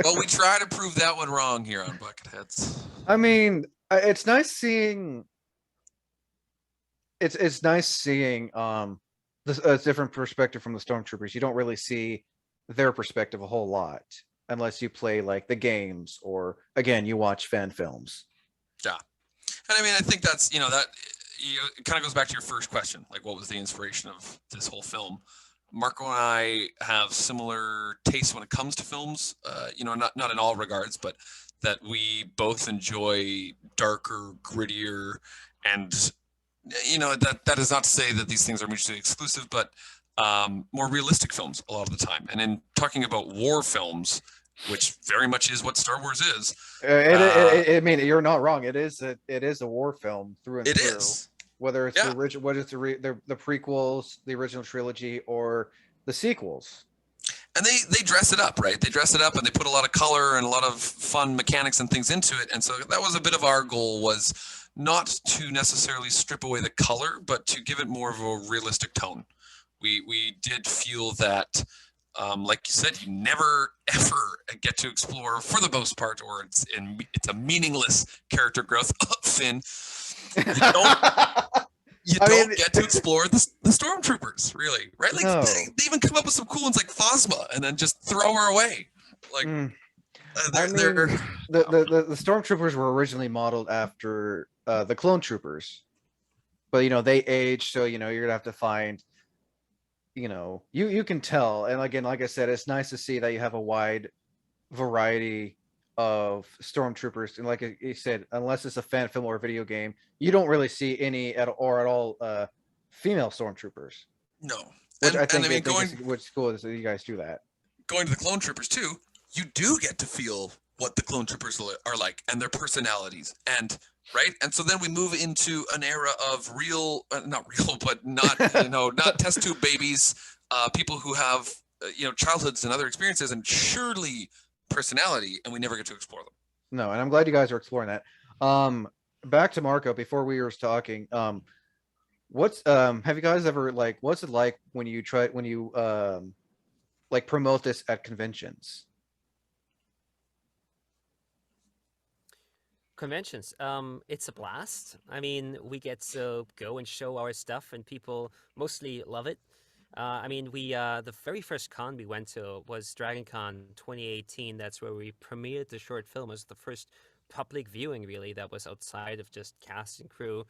[SPEAKER 2] Well, we try to prove that one wrong here on Bucketheads.
[SPEAKER 1] I mean, it's nice seeing. It's nice seeing this a different perspective from the stormtroopers. You don't really see their perspective a whole lot unless you play like the games, or again, you watch fan films.
[SPEAKER 2] Yeah, and I mean, I think that's that it kind of goes back to your first question, like what was the inspiration of this whole film. Marco and I have similar tastes when it comes to films. Not in all regards, but that we both enjoy darker, grittier, and that is not to say that these things are mutually exclusive, but more realistic films a lot of the time. And in talking about war films, which very much is what Star Wars is.
[SPEAKER 1] I mean, you're not wrong. It is a war film through and
[SPEAKER 2] It
[SPEAKER 1] through.
[SPEAKER 2] is.
[SPEAKER 1] Whether it's the original, whether it's the prequels, the original trilogy, or the sequels.
[SPEAKER 2] And they dress it up, right? They dress it up and they put a lot of color and a lot of fun mechanics and things into it. And so that was a bit of our goal, was not to necessarily strip away the color, but to give it more of a realistic tone. We did feel that, like you said, you never ever get to explore, for the most part, or it's a meaningless character growth. Finn, you don't get to explore the stormtroopers, really, right? Like
[SPEAKER 1] No.
[SPEAKER 2] they even come up with some cool ones like Phasma, and then just throw her away. Like
[SPEAKER 1] the stormtroopers were originally modeled after the clone troopers, but they age, so you're gonna have to find. You can tell, and again, like I said, it's nice to see that you have a wide variety of stormtroopers, and like you said, unless it's a fan film or a video game, you don't really see any at all female stormtroopers.
[SPEAKER 2] No,
[SPEAKER 1] Which I think what's cool is that you guys do that.
[SPEAKER 2] Going to the clone troopers too, you do get to feel what the clone troopers are like and their personalities, and right, and so then we move into an era of not real, but not not test tube babies, people who have childhoods and other experiences, and surely personality, and we never get to explore them.
[SPEAKER 1] No, and I'm glad you guys are exploring that. Back to Marco before we were talking. What's have you guys ever what's it like when you promote this at conventions?
[SPEAKER 3] Conventions, it's a blast. I mean, we get to go and show our stuff, and people mostly love it. I mean, we the very first con we went to was Dragon Con 2018. That's where we premiered the short film. It was the first public viewing, really, that was outside of just cast and crew,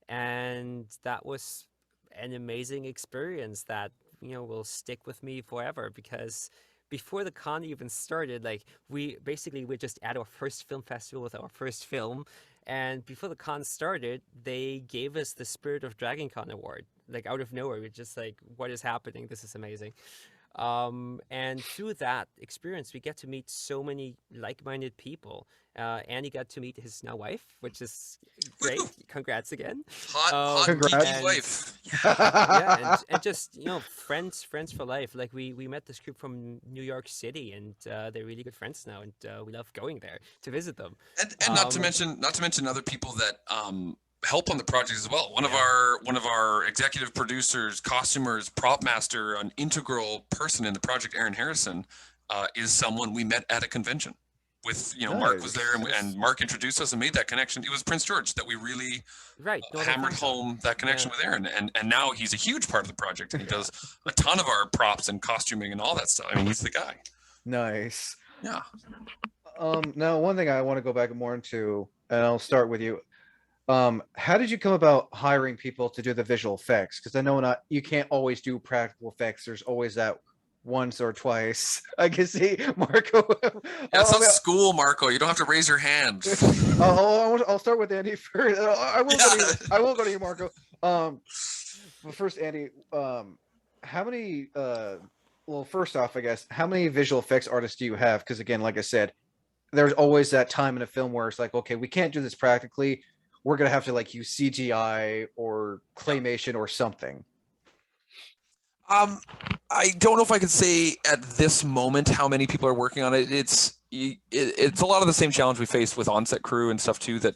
[SPEAKER 3] and that was an amazing experience that will stick with me forever, because before the con even started, we're just at our first film festival with our first film, and before the con started, they gave us the Spirit of Dragon Con award, out of nowhere. We're just like, what is happening? This is amazing. And through that experience, we get to meet so many like-minded people. Andy got to meet his now wife, which is great. Congrats again.
[SPEAKER 2] Hot geeky wife.
[SPEAKER 3] Yeah, and just friends for life. We met this group from New York City, and they're really good friends now, and we love going there to visit them.
[SPEAKER 2] And not to mention other people that help on the project as well. One of our executive producers, costumers, prop master, an integral person in the project, Aaron Harrison, is someone we met at a convention. With Mark was there, and Mark introduced us and made that connection. It was Prince George that we really hammered home that connection with Aaron, and now he's a huge part of the project, and he does a ton of our props and costuming and all that stuff. I mean, he's the guy.
[SPEAKER 1] Nice.
[SPEAKER 2] Yeah.
[SPEAKER 1] Now one thing I want to go back more into, and I'll start with you. How did you come about hiring people to do the visual effects? Because I know you can't always do practical effects. There's always that once or twice. I can see Marco.
[SPEAKER 2] Yeah, it's not school, Marco. You don't have to raise your hand.
[SPEAKER 1] I'll start with Andy first. I will go to you, Marco. But first, Andy, how many? Well, first off, I guess, how many visual effects artists do you have? Because again, like I said, there's always that time in a film where it's like, okay, we can't do this practically. We're gonna have to like use CGI or claymation or something.
[SPEAKER 2] I don't know if I could say at this moment how many people are working on it. It's a lot of the same challenge we faced with on-set crew and stuff too, that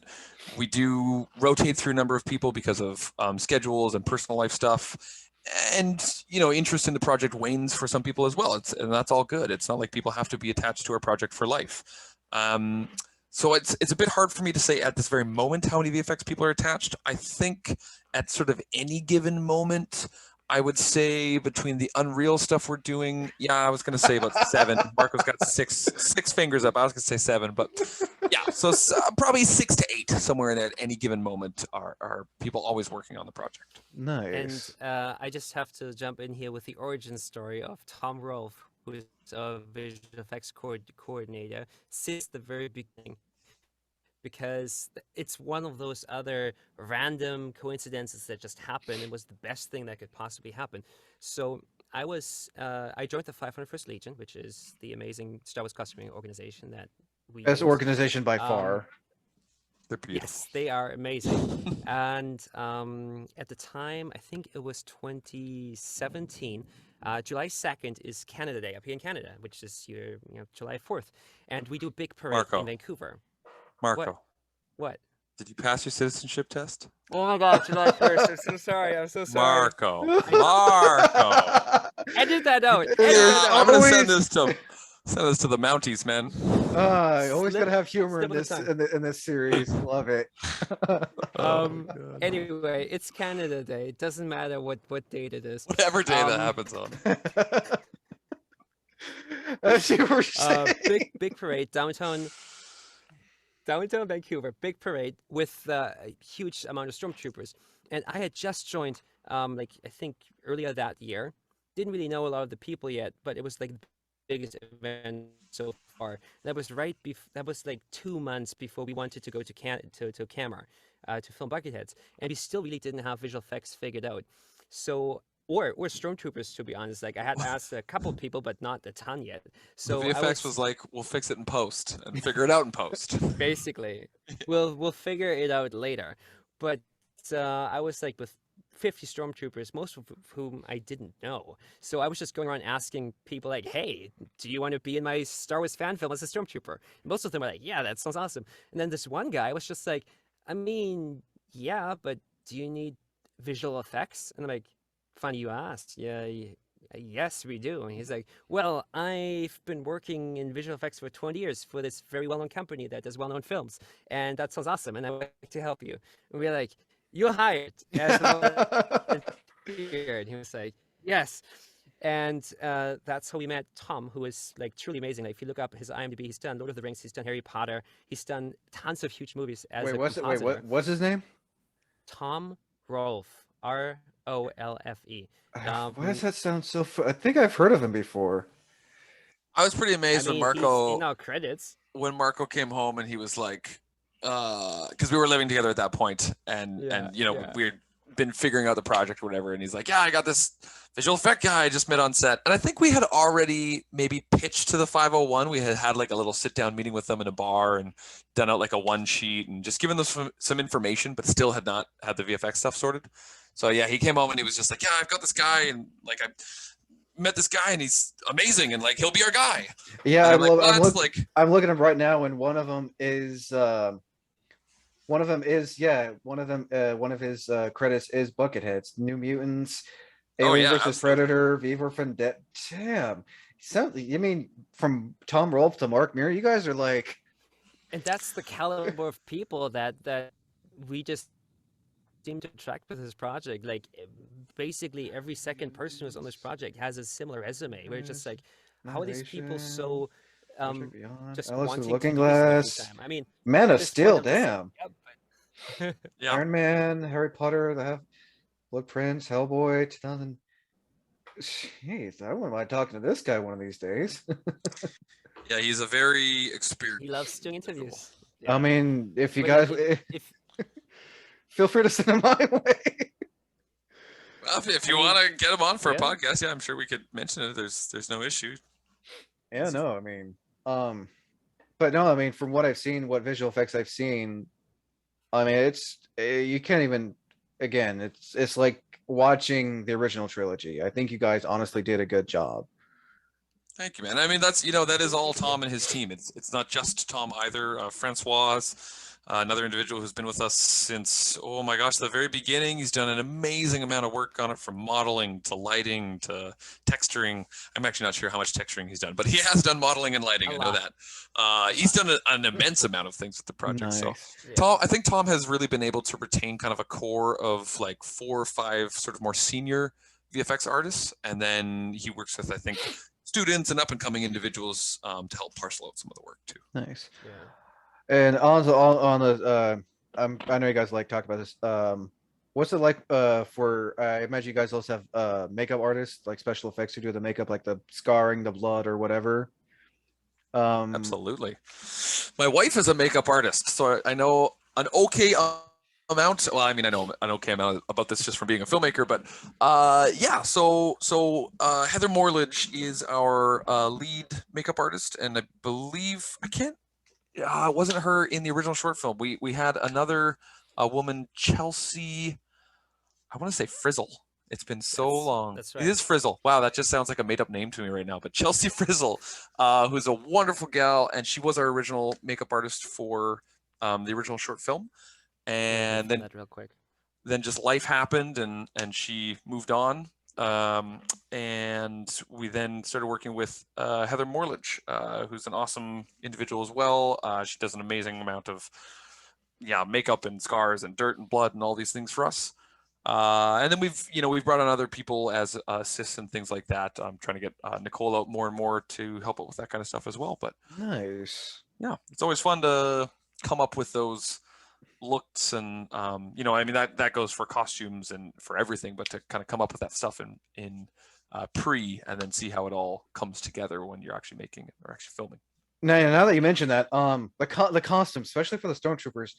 [SPEAKER 2] we do rotate through a number of people because of schedules and personal life stuff. And interest in the project wanes for some people as well. And that's all good. It's not like people have to be attached to our project for life. So it's a bit hard for me to say at this very moment how many VFX people are attached. I think at sort of any given moment, I would say between the Unreal stuff we're doing, I was going to say about 7. Marco's got six fingers up. I was going to say 7, but yeah, so probably 6 to 8 somewhere in at any given moment are people always working on the project.
[SPEAKER 1] Nice.
[SPEAKER 3] And I just have to jump in here with the origin story of Tom Rolfe, who is a visual effects coordinator since the very beginning. Because it's one of those other random coincidences that just happened. It was the best thing that could possibly happen. So I joined the 501st Legion, which is the amazing Star Wars costuming organization that we
[SPEAKER 1] Best
[SPEAKER 3] use.
[SPEAKER 1] organization by far.
[SPEAKER 2] They're beautiful.
[SPEAKER 3] Yes, they are amazing. And at the time, I think it was 2017. July 2nd is Canada Day up here in Canada, which is July 4th, and we do a big parade in Vancouver.
[SPEAKER 2] Marco.
[SPEAKER 3] What?
[SPEAKER 2] Did you pass your citizenship test?
[SPEAKER 3] Oh my God, July 1st. I'm so sorry. I'm so sorry.
[SPEAKER 2] Marco.
[SPEAKER 3] Edit that out.
[SPEAKER 2] I'm going to send this to the Mounties, man.
[SPEAKER 1] You always got to have humor in this series. Love it.
[SPEAKER 3] Anyway, it's Canada Day. It doesn't matter what date it is.
[SPEAKER 2] Whatever day that happens on.
[SPEAKER 1] As you were saying.
[SPEAKER 3] Big parade downtown Vancouver, big parade with a huge amount of stormtroopers. And I had just joined, I think earlier that year. Didn't really know a lot of the people yet, but it was like the biggest event so far. That was that was like 2 months before we wanted to go to Camera to film Bucketheads, and we still really didn't have visual effects figured out. So. Or stormtroopers, to be honest. Like I had asked a couple of people, but not a ton yet. So
[SPEAKER 2] the VFX was like, we'll fix it in post and figure it out in post.
[SPEAKER 3] Basically, we'll figure it out later. But I was like with 50 stormtroopers, most of whom I didn't know. So I was just going around asking people like, "Hey, do you want to be in my Star Wars fan film as a stormtrooper?" And most of them were like, "Yeah, that sounds awesome." And then this one guy was just like, "I mean, yeah, but do you need visual effects?" And I'm like, "Funny you asked. Yeah, yes, we do." And he's like, "Well, I've been working in visual effects for 20 years for this very well-known company that does well-known films, and that sounds awesome, and I would like to help you." And we're like, "You're hired." And he was like, "Yes." And that's how we met Tom, who is like truly amazing. Like, if you look up his IMDb, he's done Lord of the Rings, he's done Harry Potter, he's done tons of huge movies as a compositor.
[SPEAKER 1] What's his name?
[SPEAKER 3] Tom Rolfe. Rolfe.
[SPEAKER 1] Why does that sound so? I think I've heard of him before.
[SPEAKER 2] I was pretty amazed when Marco.
[SPEAKER 3] He's in our credits.
[SPEAKER 2] When Marco came home and he was like, because we were living together at that point, and we had been figuring out the project or whatever, and he's like, "Yeah, I got this visual effect guy I just met on set," and I think we had already maybe pitched to the 501. We had like a little sit down meeting with them in a bar and done out like a one sheet and just given them some information, but still had not had the VFX stuff sorted. So yeah, he came home and he was just like, "Yeah, I've got this guy, and like I met this guy, and he's amazing, and like he'll be our guy."
[SPEAKER 1] Yeah,
[SPEAKER 2] I'm
[SPEAKER 1] looking at him right now, and one of them is One of them is one of his credits is Bucketheads, New Mutants,
[SPEAKER 2] Oh
[SPEAKER 1] Alien
[SPEAKER 2] yeah,
[SPEAKER 1] versus
[SPEAKER 2] absolutely.
[SPEAKER 1] Predator, V for Vendetta. Damn. I mean, from Tom Rolfe to Mark Mir, you guys are like,
[SPEAKER 3] And that's the caliber of people that we just seem to attract with this project. Like basically every second person who's on this project has a similar resume. We're just like, how are these people
[SPEAKER 1] Annihilation,
[SPEAKER 3] so
[SPEAKER 1] Project Beyond,
[SPEAKER 3] just
[SPEAKER 1] Alice through the
[SPEAKER 3] wanting to
[SPEAKER 1] Looking
[SPEAKER 3] do this every
[SPEAKER 1] Glass,
[SPEAKER 3] time? I mean,
[SPEAKER 1] Man of
[SPEAKER 3] just for
[SPEAKER 1] Steel,
[SPEAKER 3] them to say,
[SPEAKER 1] damn.
[SPEAKER 3] yep.
[SPEAKER 2] Yeah.
[SPEAKER 1] Iron Man, Harry Potter, the Half Blood Prince, Hellboy, 2000. Jeez, I wouldn't mind talking to this guy one of these days.
[SPEAKER 2] Yeah, he's a very experienced
[SPEAKER 3] He loves doing
[SPEAKER 2] individual.
[SPEAKER 3] interviews.
[SPEAKER 1] I
[SPEAKER 3] Yeah.
[SPEAKER 1] mean, if you
[SPEAKER 3] But
[SPEAKER 1] guys,
[SPEAKER 3] like if
[SPEAKER 1] feel free to send him my way.
[SPEAKER 2] Well, if
[SPEAKER 3] I
[SPEAKER 2] you
[SPEAKER 3] mean,
[SPEAKER 2] want to get him on for a
[SPEAKER 3] yeah.
[SPEAKER 2] podcast, yeah, I'm sure we could mention it. There's no issue.
[SPEAKER 1] Yeah, no, I mean, but no, I mean, from what I've seen, what visual effects I've seen, I mean, it's you can't even. Again, it's like watching the original trilogy. I think you guys honestly did a good job.
[SPEAKER 2] Thank you, man. I mean, that's that is all Tom and his team. It's not just Tom either. Francois, another individual who's been with us since oh my gosh, the very beginning. He's done an amazing amount of work on it, from modeling to lighting to texturing. I'm actually not sure how much texturing he's done, but he has done modeling and lighting.
[SPEAKER 3] A
[SPEAKER 2] I know
[SPEAKER 3] lot.
[SPEAKER 2] that. He's done an immense amount of things with the project. So
[SPEAKER 1] Nice.
[SPEAKER 2] Tom, I think Tom has really been able to retain kind of a core of like 4 or 5 sort of more senior VFX artists, and then he works with, I think, students and up and coming individuals to help parcel out some of the work too.
[SPEAKER 1] Nice.
[SPEAKER 3] Yeah.
[SPEAKER 1] And on the I know you guys like talk about this. What's it like for I imagine you guys also have makeup artists, like special effects who do the makeup, like the scarring, the blood or whatever.
[SPEAKER 2] Absolutely. My wife is a makeup artist, so I know an okay amount. Well, I mean, I know an okay amount about this just from being a filmmaker, but yeah. So Heather Morlage is our lead makeup artist, and I believe I can't. It wasn't her in the original short film. We had another woman, Chelsea. I want to say Frizzle. It's been so long.
[SPEAKER 3] That's
[SPEAKER 2] It
[SPEAKER 3] right.
[SPEAKER 2] is Frizzle. Wow, that just sounds like a made-up name to me right now. But Chelsea Frizzle, who's a wonderful gal, and she was our original makeup artist for the original short film. And then
[SPEAKER 3] that real quick.
[SPEAKER 2] just life happened, and she moved on. And we then started working with Heather Morlage, who's an awesome individual as well. She does an amazing amount of makeup and scars and dirt and blood and all these things for us. And then we've brought on other people as assists and things like that. I'm trying to get Nicole out more and more to help out with that kind of stuff as well. But
[SPEAKER 1] Nice.
[SPEAKER 2] yeah, it's always fun to come up with those looks, and I mean that goes for costumes and for everything, but to kind of come up with that stuff in pre, and then see how it all comes together when you're actually making it or actually filming.
[SPEAKER 1] Now that you mentioned that, the costumes, especially for the stormtroopers,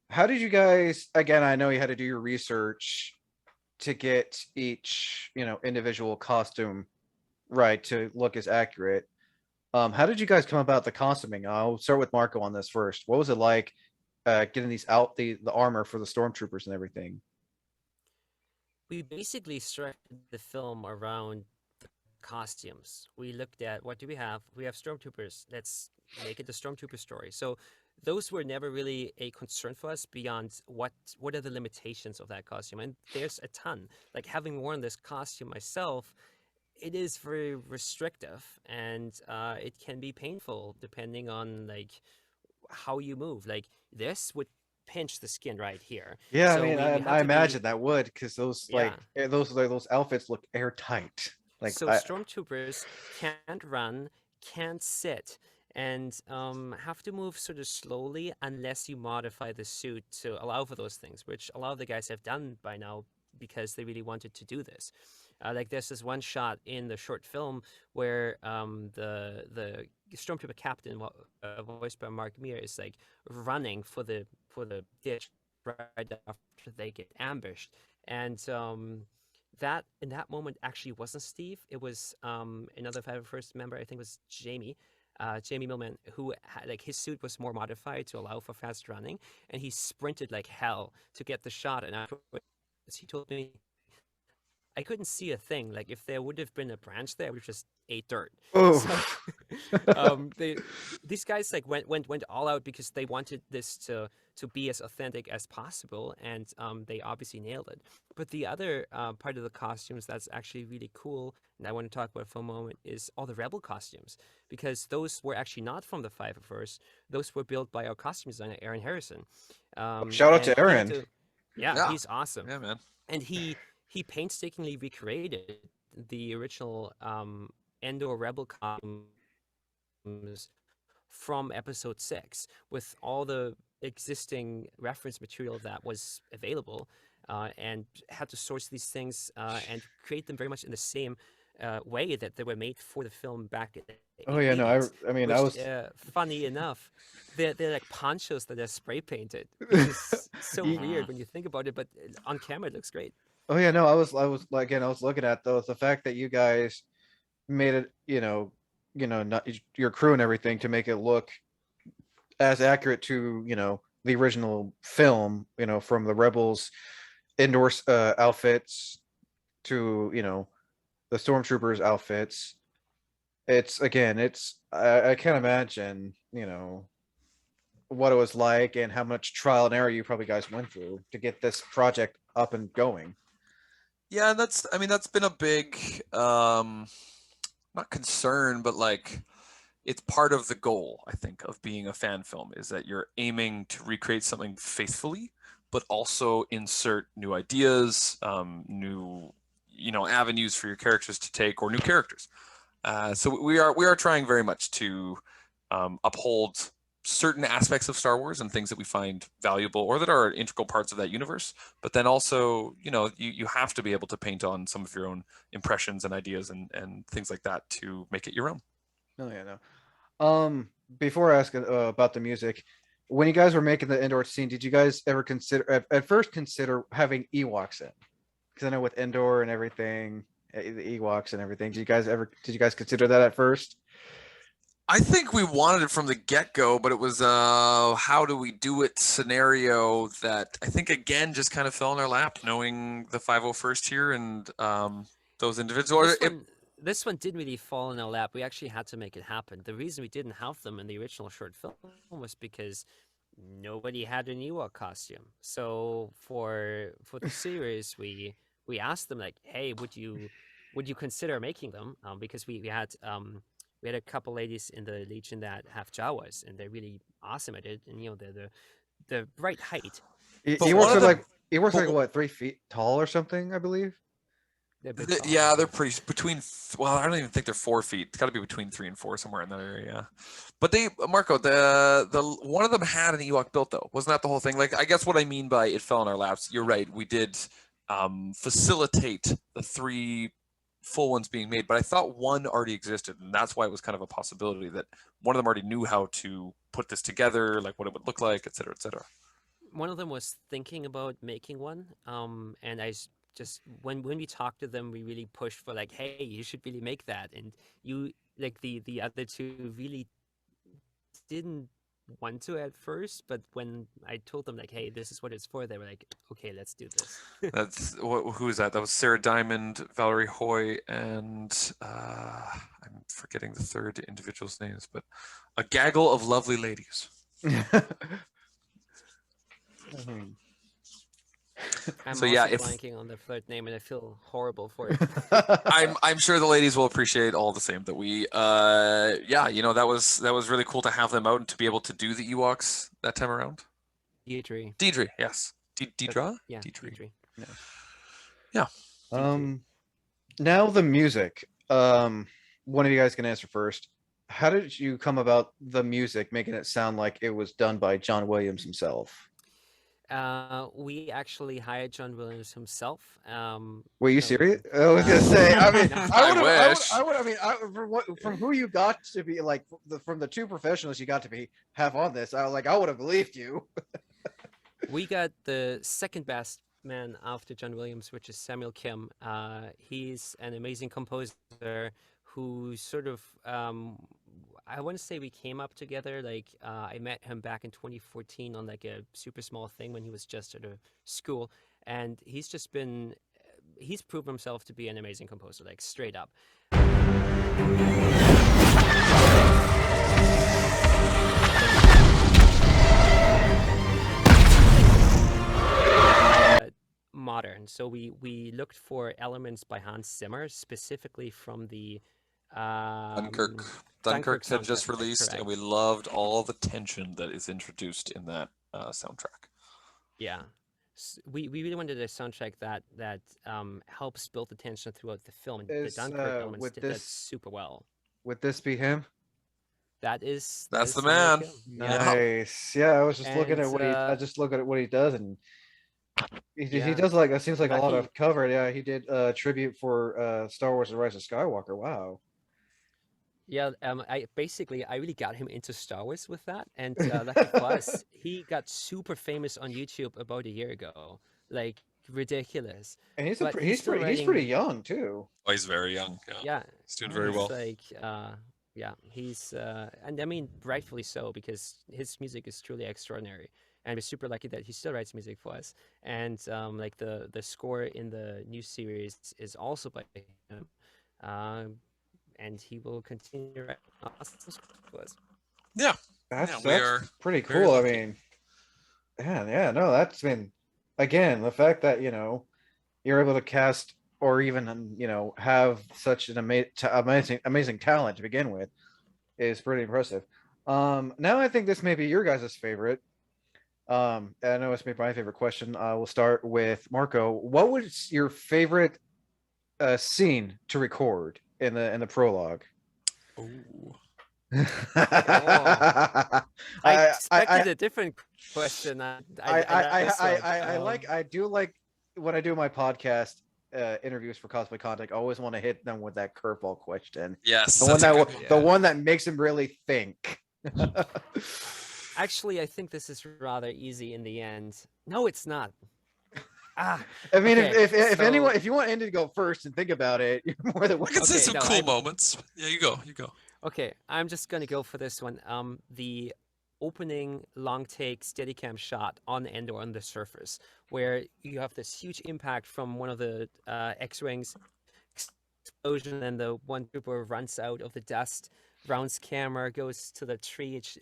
[SPEAKER 1] how did you guys? Again, I know you had to do your research to get each individual costume right to look as accurate. How did you guys come about the costuming? I'll start with Marco on this first. What was it like getting these out the armor for the stormtroopers and everything?
[SPEAKER 3] We basically structured the film around the costumes. We looked at what do we have? We have stormtroopers. Let's make it the stormtrooper story. So those were never really a concern for us beyond what are the limitations of that costume. And there's a ton. Like having worn this costume myself, it is very restrictive, and it can be painful depending on like how you move. Like this would pinch the skin right here.
[SPEAKER 1] Yeah,
[SPEAKER 3] So
[SPEAKER 1] I mean,
[SPEAKER 3] we had
[SPEAKER 1] I
[SPEAKER 3] to be-
[SPEAKER 1] imagine that would, because those
[SPEAKER 3] Yeah.
[SPEAKER 1] those outfits look airtight. Like
[SPEAKER 3] So stormtroopers can't run, can't sit, and have to move sort of slowly unless you modify the suit to allow for those things, which a lot of the guys have done by now because they really wanted to do this. Like there's this one shot in the short film where the stormtrooper captain, voiced by Mark Mir, is like running for the ditch right after they get ambushed, and that in that moment actually wasn't Steve. It was another first member. I think it was Jamie. Jamie Millman, who had, like his suit was more modified to allow for fast running, and he sprinted like hell to get the shot. And afterwards, he told me, I couldn't see a thing. Like if there would have been a branch there, I would have just ate dirt.
[SPEAKER 1] Oh,
[SPEAKER 3] So these guys like went all out because they wanted this to be as authentic as possible, and they obviously nailed it. But the other part of the costumes that's actually really cool, and I want to talk about for a moment, is all the rebel costumes, because those were actually not from the 501st. Those were built by our costume designer Aaron Harrison.
[SPEAKER 1] shout out
[SPEAKER 3] And
[SPEAKER 1] to
[SPEAKER 3] he had
[SPEAKER 1] Aaron.
[SPEAKER 3] to, yeah,
[SPEAKER 2] Yeah.
[SPEAKER 3] he's awesome,
[SPEAKER 2] Yeah, man.
[SPEAKER 3] and he painstakingly recreated the original Endor rebel costumes from episode 6 with all the existing reference material that was available, and had to source these things and create them very much in the same way that they were made for the film back in the
[SPEAKER 1] Oh yeah, no,
[SPEAKER 3] 80s,
[SPEAKER 1] I mean, I
[SPEAKER 3] which,
[SPEAKER 1] was.
[SPEAKER 3] funny enough, they're like ponchos that are spray painted, which is so
[SPEAKER 1] Ye-
[SPEAKER 3] weird when you think about it, but on camera it looks great.
[SPEAKER 1] Oh yeah, no, I was like, again, I was looking at those. The fact that you guys made it, not your crew and everything to make it look as accurate to, the original film, from the Rebels indoor outfits to, the stormtroopers outfits. It's again, I can't imagine, what it was like and how much trial and error you probably guys went through to get this project up and going.
[SPEAKER 2] Yeah, that's been a big not concern, but like it's part of the goal, I think, of being a fan film is that you're aiming to recreate something faithfully, but also insert new ideas, new avenues for your characters to take, or new characters. So we are trying very much to uphold certain aspects of Star Wars and things that we find valuable or that are integral parts of that universe. But then also, you have to be able to paint on some of your own impressions and ideas and things like that to make it your own.
[SPEAKER 1] No, yeah, no. Before I ask about the music, when you guys were making the Endor scene, did you guys ever consider at first consider having Ewoks in? Because I know with Endor and everything, the Ewoks and everything. Did you guys consider that at first?
[SPEAKER 2] I think we wanted it from the get-go, but it was how do we do it scenario that I think again just kind of fell in our lap, knowing the 501st here and those individuals.
[SPEAKER 3] This one didn't really fall in our lap. We actually had to make it happen. The reason we didn't have them in the original short film was because nobody had an Ewok costume. So for the series, we asked them like, "Hey, would you consider making them?" Because we had a couple ladies in the Legion that have Jawas, and they're really awesome at it, and they're the right height.
[SPEAKER 2] But one of them-
[SPEAKER 1] Ewoks are like
[SPEAKER 2] but-
[SPEAKER 1] what, 3 feet tall or something, I believe.
[SPEAKER 3] They're a bit tall,
[SPEAKER 2] Yeah,
[SPEAKER 3] I
[SPEAKER 2] they're
[SPEAKER 3] think.
[SPEAKER 2] pretty between. Well, I don't even think they're 4 feet. It's got to be between 3 and 4, somewhere in that area. But Marco, the one of them had an Ewok built though. Wasn't that the whole thing? Like, I guess what I mean by it fell in our laps. You're right. We did facilitate the 3 full ones being made, but I thought one already existed, and that's why it was kind of a possibility that one of them already knew how to put this together, like what it would look like, et cetera, et cetera.
[SPEAKER 3] One of them was thinking about making one, and just when we talked to them, we really pushed for like, hey, you should really make that, and you like the other two really didn't want to at first, but when I told them like, hey, this is what it's for, they were like, okay, let's do this.
[SPEAKER 2] Who is that? That was Sarah Diamond, Valerie Hoy, and I'm forgetting the third individual's names, but a gaggle of lovely ladies.
[SPEAKER 3] I'm
[SPEAKER 2] So,
[SPEAKER 3] also
[SPEAKER 2] yeah, if-
[SPEAKER 3] blanking on the third name, and I feel horrible for it.
[SPEAKER 2] I'm sure the ladies will appreciate all the same that we that was really cool to have them out and to be able to do the Ewoks that time around.
[SPEAKER 3] Deidre.
[SPEAKER 2] Yes. Deidre?
[SPEAKER 3] Yeah,
[SPEAKER 2] Deidre.
[SPEAKER 3] Deidre.
[SPEAKER 2] Yeah.
[SPEAKER 1] Now the music. One of you guys can answer first. How did you come about the music, making it sound like it was done by John Williams himself?
[SPEAKER 3] We actually hired John Williams himself.
[SPEAKER 1] Were you
[SPEAKER 3] so-
[SPEAKER 1] serious? I was gonna say. I mean,
[SPEAKER 3] No.
[SPEAKER 2] I wish.
[SPEAKER 1] I mean, from who you got to be like from the 2 professionals you got to have on this, I would have believed you.
[SPEAKER 3] We got the second best man after John Williams, which is Samuel Kim. He's an amazing composer who sort of, I want to say we came up together. Like, I met him back in 2014 on like a super small thing when he was just at a school, and he's just been he's proven himself to be an amazing composer, like straight up. Modern. So we looked for elements by Hans Zimmer, specifically from the
[SPEAKER 2] Dunkirk.
[SPEAKER 3] Dunkirk
[SPEAKER 2] Dunkirk had just
[SPEAKER 3] soundtrack,
[SPEAKER 2] released, and
[SPEAKER 3] correct.
[SPEAKER 2] we loved all the tension that is introduced in that soundtrack.
[SPEAKER 3] Yeah. We really wanted a soundtrack that helps build the tension throughout the film, and the
[SPEAKER 1] Is
[SPEAKER 3] Dunkirk elements
[SPEAKER 1] would
[SPEAKER 3] did that
[SPEAKER 1] this
[SPEAKER 3] super well.
[SPEAKER 1] would this be him?
[SPEAKER 3] That is
[SPEAKER 2] That's the
[SPEAKER 3] Samuel
[SPEAKER 2] man.
[SPEAKER 3] Kim.
[SPEAKER 2] Yeah.
[SPEAKER 1] Nice. Yeah, I was just looking
[SPEAKER 3] And
[SPEAKER 1] at what I just look at what he does, and he
[SPEAKER 3] yeah,
[SPEAKER 1] does like it seems like a lot
[SPEAKER 3] lucky.
[SPEAKER 1] of cover. Yeah, he did tribute for Star Wars: The Rise of Skywalker. Wow.
[SPEAKER 3] Yeah, I really got him into Star Wars with that, and lucky for us, he got super famous on YouTube about a year ago, like ridiculous.
[SPEAKER 1] And
[SPEAKER 3] But
[SPEAKER 1] he's
[SPEAKER 3] still
[SPEAKER 1] pretty
[SPEAKER 3] writing.
[SPEAKER 1] young too.
[SPEAKER 2] Oh, he's very young. Yeah,
[SPEAKER 3] Yeah,
[SPEAKER 2] he's doing very well.
[SPEAKER 3] like yeah, he's and I mean rightfully so, because his music is truly extraordinary, and we're super lucky that he still writes music for us. And like the score in the new series is also by him. And he will continue to write awesome score for us.
[SPEAKER 2] Yeah,
[SPEAKER 1] That's
[SPEAKER 2] we are
[SPEAKER 1] pretty
[SPEAKER 2] very
[SPEAKER 1] cool. I
[SPEAKER 2] lucky.
[SPEAKER 1] mean, yeah, no, that's been again the fact that you're able to cast or even have such an amazing talent to begin with is pretty impressive. Now I think this may be your guys' favorite. And I know it's maybe my favorite question. I will start with Marco. What was your favorite scene to record in the prologue?
[SPEAKER 2] Ooh.
[SPEAKER 3] I expected a different question.
[SPEAKER 1] I do like when I do my podcast interviews for Cosplay Contact. I always want to hit them with that curveball question.
[SPEAKER 2] Yes,
[SPEAKER 1] The one that makes them really think.
[SPEAKER 3] Actually, I think this is rather easy in the end. No, it's not.
[SPEAKER 1] I mean,
[SPEAKER 3] okay,
[SPEAKER 1] if anyone, if you want Andy to go first and think about it, you're more than
[SPEAKER 2] I can say some
[SPEAKER 3] no,
[SPEAKER 2] cool moments. Yeah, you go.
[SPEAKER 3] Okay, I'm just gonna go for this one. The opening long take Steadicam shot on Endor on the surface, where you have this huge impact from one of the X-wings explosion, and the one trooper runs out of the dust. Brown's camera goes to the tree, it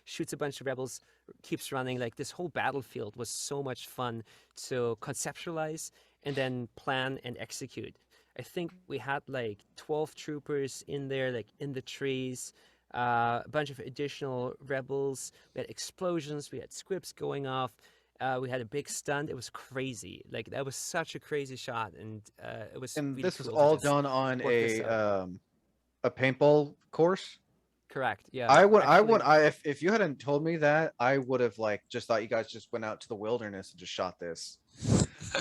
[SPEAKER 3] shoots a bunch of rebels, keeps running. Like, this whole battlefield was so much fun to conceptualize and then plan and execute. I think we had like 12 troopers in there, like in the trees, a bunch of additional rebels. We had explosions, we had scripts going off. We had a big stunt. It was crazy. Like, that was such a crazy shot, and it was.
[SPEAKER 1] And
[SPEAKER 3] really
[SPEAKER 1] this was
[SPEAKER 3] cool to
[SPEAKER 1] all
[SPEAKER 3] just
[SPEAKER 1] done on
[SPEAKER 3] work this out.
[SPEAKER 1] a paintball course.
[SPEAKER 3] Correct. Yeah.
[SPEAKER 1] If you hadn't told me that, I would have just thought you guys just went out to the wilderness and just shot this.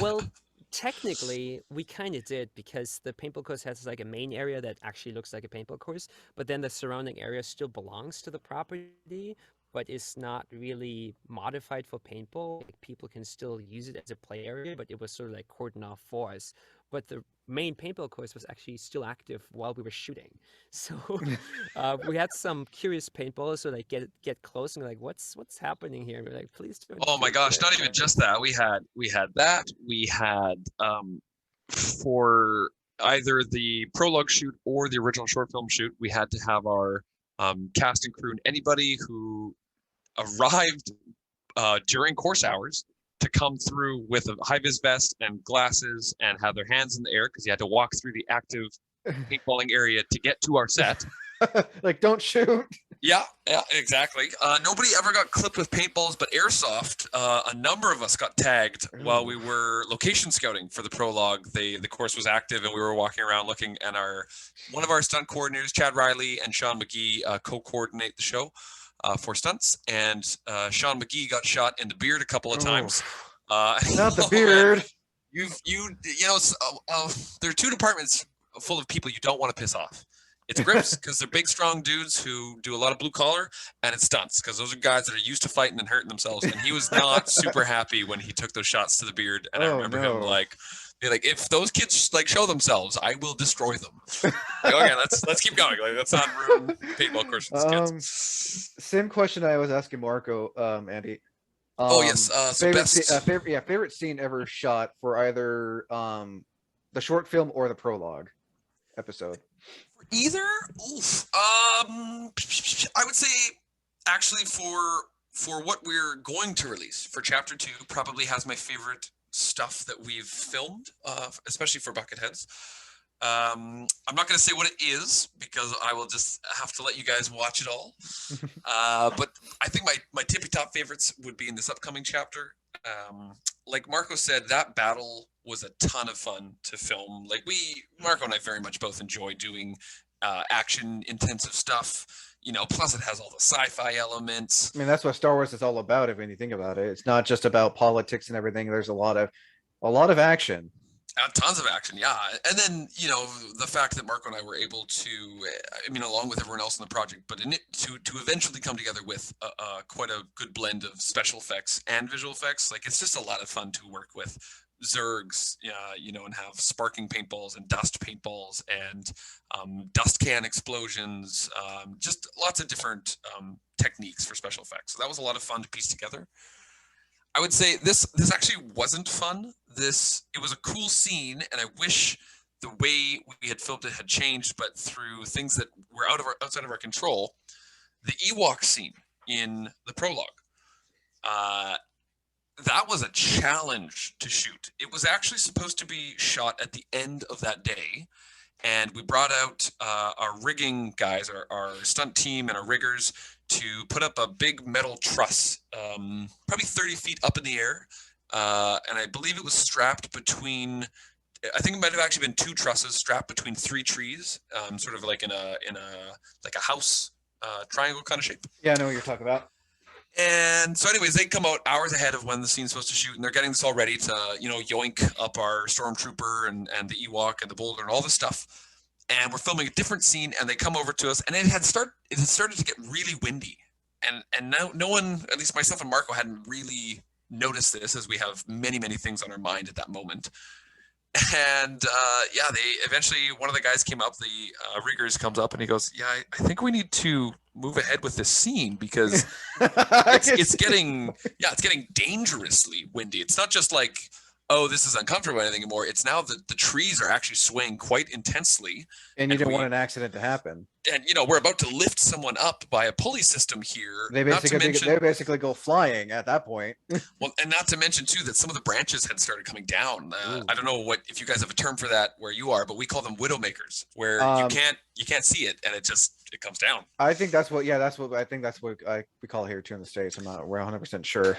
[SPEAKER 3] Well, technically, we kind of did, because the paintball course has like a main area that actually looks like a paintball course, but then the surrounding area still belongs to the property, but is not really modified for paintball. Like, people can still use it as a play area, but it was sort of like cordoned off for us. But the main paintball course was actually still active while we were shooting. So we had some curious paintballers who like get close and like, what's happening here? And we're like, please don't.
[SPEAKER 2] Oh my gosh, not even just that. We had that. We had for either the prologue shoot or the original short film shoot, we had to have our cast and crew and anybody who arrived during course hours to come through with a high-vis vest and glasses and have their hands in the air, because you had to walk through the active paintballing area to get to our set.
[SPEAKER 1] Like, don't shoot.
[SPEAKER 2] Yeah, exactly. Nobody ever got clipped with paintballs, but airsoft. A number of us got tagged while we were location scouting for the prologue. The course was active, and we were walking around looking. And one of our stunt coordinators, Chad Riley and Sean McGee, co-coordinate the show for stunts. And Sean McGee got shot in the beard a couple of times.
[SPEAKER 1] Not the beard.
[SPEAKER 2] There are two departments full of people you don't want to piss off. It's grips, because they're big, strong dudes who do a lot of blue collar, and it's stunts, because those are guys that are used to fighting and hurting themselves. And he was not super happy when he took those shots to the beard. And I remember him be like, if those kids show themselves, I will destroy them. Like, okay, let's keep going. Like, let's not ruin paintball course for these kids.
[SPEAKER 1] Same question I was asking Marco, Andy.
[SPEAKER 2] Oh yes,
[SPEAKER 1] favorite scene ever shot for either the short film or the prologue episode?
[SPEAKER 2] Either, I would say actually for what we're going to release for chapter 2, probably has my favorite stuff that we've filmed, especially for Bucketheads. I'm not going to say what it is because I will just have to let you guys watch it all. But I think my tippy top favorites would be in this upcoming chapter. Like Marco said, that battle was a ton of fun to film. Like Marco and I very much both enjoy doing action intensive stuff. You know, plus it has all the sci-fi elements.
[SPEAKER 1] I mean, that's what Star Wars is all about. If when you think about it, it's not just about politics and everything. There's a lot of action.
[SPEAKER 2] Tons of action, yeah. And then, you know, the fact that Marco and I were able to, I mean, along with everyone else in the project, but to eventually come together with quite a good blend of special effects and visual effects. Like, it's just a lot of fun to work with Zergs, you know, and have sparking paintballs and dust paintballs and dust can explosions, just lots of different techniques for special effects. So that was a lot of fun to piece together. I would say this actually wasn't fun. It was a cool scene, and I wish the way we had filmed it had changed, but through things that were outside of our control. The Ewok scene in the prologue, that was a challenge to shoot. It was actually supposed to be shot at the end of that day, and we brought out our rigging guys, our stunt team and our riggers, to put up a big metal truss, probably 30 feet up in the air. And I believe it was strapped between, I think it might have actually been 2 trusses strapped between 3 trees, sort of like in a house triangle kind of shape.
[SPEAKER 1] Yeah, I know what you're talking about.
[SPEAKER 2] And so anyways, they come out hours ahead of when the scene's supposed to shoot, and they're getting this all ready to, you know, yoink up our stormtrooper and the Ewok and the boulder and all this stuff. And we're filming a different scene, and they come over to us, and it had started to get really windy. And no one, at least myself and Marco, hadn't really noticed this, as we have many, many things on our mind at that moment. And they eventually, one of the guys came up, the riggers comes up, and he goes, "Yeah, I think we need to move ahead with this scene because it's getting dangerously windy. It's not just like, oh, this is uncomfortable or anything anymore. It's now that the trees are actually swaying quite intensely.
[SPEAKER 1] And you don't want an accident to happen.
[SPEAKER 2] And, you know, we're about to lift someone up by a pulley system here.
[SPEAKER 1] They basically go flying at that point.
[SPEAKER 2] Well, and not to mention, too, that some of the branches had started coming down. I don't know if you guys have a term for that where you are, but we call them widowmakers, where you can't see it, and it comes down.
[SPEAKER 1] I think that's what we call it here too in the States. We're 100% sure.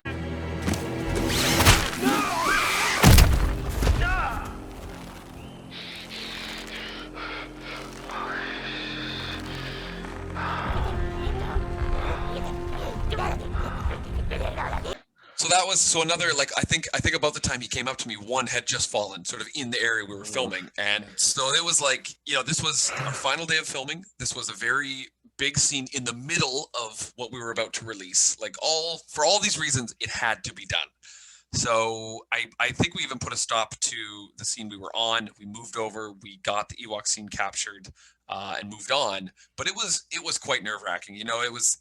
[SPEAKER 2] So another, like, I think about the time he came up to me, one had just fallen sort of in the area we were filming. And so it was like, you know, this was our final day of filming. This was a very big scene in the middle of what we were about to release. Like, for all these reasons, it had to be done. So I think we even put a stop to the scene we were on. We moved over, we got the Ewok scene captured and moved on. But it was quite nerve-wracking. You know, it was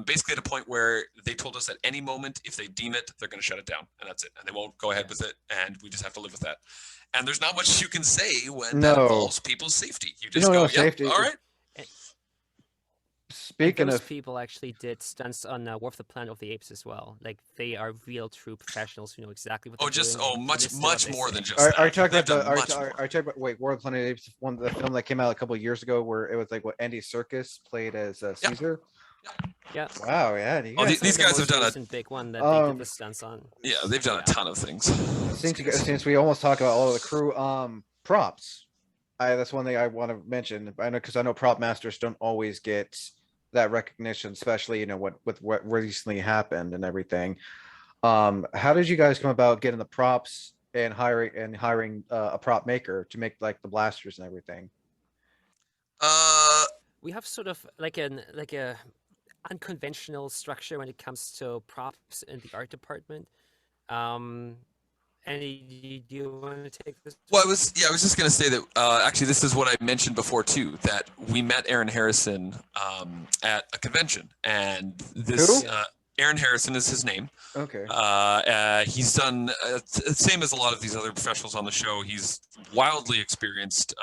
[SPEAKER 2] basically at a point where they told us at any moment, if they deem it, they're going to shut it down, and that's it. And they won't go ahead with it, and we just have to live with that. And there's not much you can say when that involves people's safety. You just go, yeah, all right.
[SPEAKER 1] Speaking
[SPEAKER 3] those
[SPEAKER 1] of
[SPEAKER 3] people, actually did stunts on War of the Planet of the Apes as well. Like, they are real true professionals who know exactly what they're doing.
[SPEAKER 2] Much more than just
[SPEAKER 1] Are you talking about War of the Planet of the Apes, the film that came out a couple of years ago, where it was like what Andy Serkis played as Caesar?
[SPEAKER 3] Yeah.
[SPEAKER 1] Wow. Yeah.
[SPEAKER 2] These guys have done a
[SPEAKER 3] big one that they did the stunts on.
[SPEAKER 2] Yeah, they've done a ton of things.
[SPEAKER 1] Since we almost talk about all of the crew, props. That's one thing I want to mention. I know prop masters don't always get that recognition, especially, you know, what recently happened and everything. How did you guys come about getting the props and hiring a prop maker to make like the blasters and everything?
[SPEAKER 3] We have sort of like a unconventional structure when it comes to props in the art department. Andy, do you want to take this?
[SPEAKER 2] Well, I was just going to say that actually this is what I mentioned before too, that we met Aaron Harrison at a convention, and this Aaron Harrison is his name.
[SPEAKER 1] Okay.
[SPEAKER 2] He's done same as a lot of these other professionals on the show. He's wildly experienced,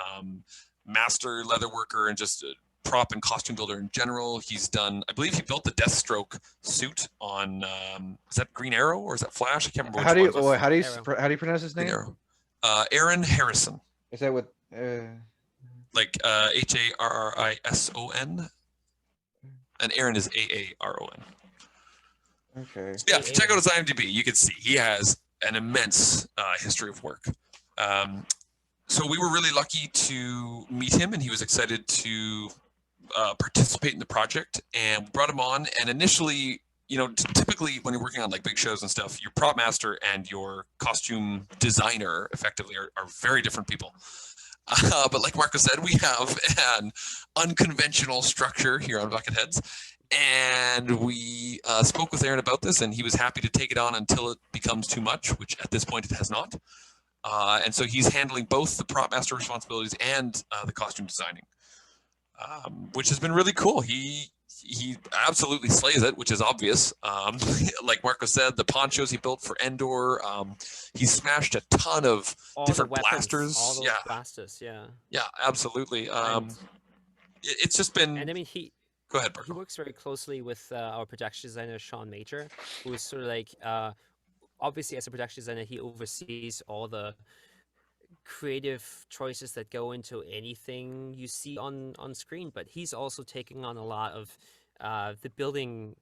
[SPEAKER 2] master leather worker and just a prop and costume builder in general. He's done, I believe he built the Deathstroke suit on, is that Green Arrow or is that Flash? I can't remember.
[SPEAKER 1] How do you
[SPEAKER 3] Arrow.
[SPEAKER 1] how do you pronounce his
[SPEAKER 2] Green
[SPEAKER 1] name?
[SPEAKER 2] Arrow. Aaron Harrison.
[SPEAKER 1] Is that what?
[SPEAKER 2] Like Harrison, and Aaron is Aaron.
[SPEAKER 1] Okay.
[SPEAKER 2] So yeah, if you check out his IMDb, you can see he has an immense history of work. So we were really lucky to meet him, and he was excited to participate in the project. And we brought him on. And initially, you know, typically when you're working on like big shows and stuff, your prop master and your costume designer effectively are very different people. But like Marco said, we have an unconventional structure here on Bucketheads. And we spoke with Aaron about this, and he was happy to take it on until it becomes too much, which at this point it has not. And so he's handling both the prop master responsibilities and the costume designing, which has been really cool. He absolutely slays it, which is obvious. Like Marco said, the ponchos he built for Endor, he smashed a ton of
[SPEAKER 3] All
[SPEAKER 2] different
[SPEAKER 3] the weapons,
[SPEAKER 2] blasters.
[SPEAKER 3] all those
[SPEAKER 2] Yeah,
[SPEAKER 3] blasters, yeah.
[SPEAKER 2] yeah, absolutely.
[SPEAKER 3] And-
[SPEAKER 2] It's just been.
[SPEAKER 3] And I mean, he
[SPEAKER 2] Go ahead,
[SPEAKER 3] he
[SPEAKER 2] Marco.
[SPEAKER 3] works very closely with our production designer Sean Major, who is sort of like obviously as a production designer he oversees all the creative choices that go into anything you see on screen, but he's also taking on a lot of the building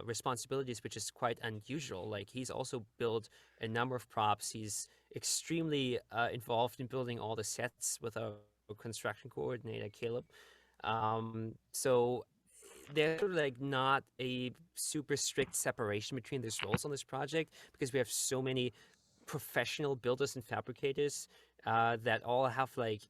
[SPEAKER 3] responsibilities, which is quite unusual. Like he's also built a number of props. He's extremely involved in building all the sets with our construction coordinator Caleb. So there's sort of like not a super strict separation between these roles on this project because we have so many professional builders and fabricators that all have like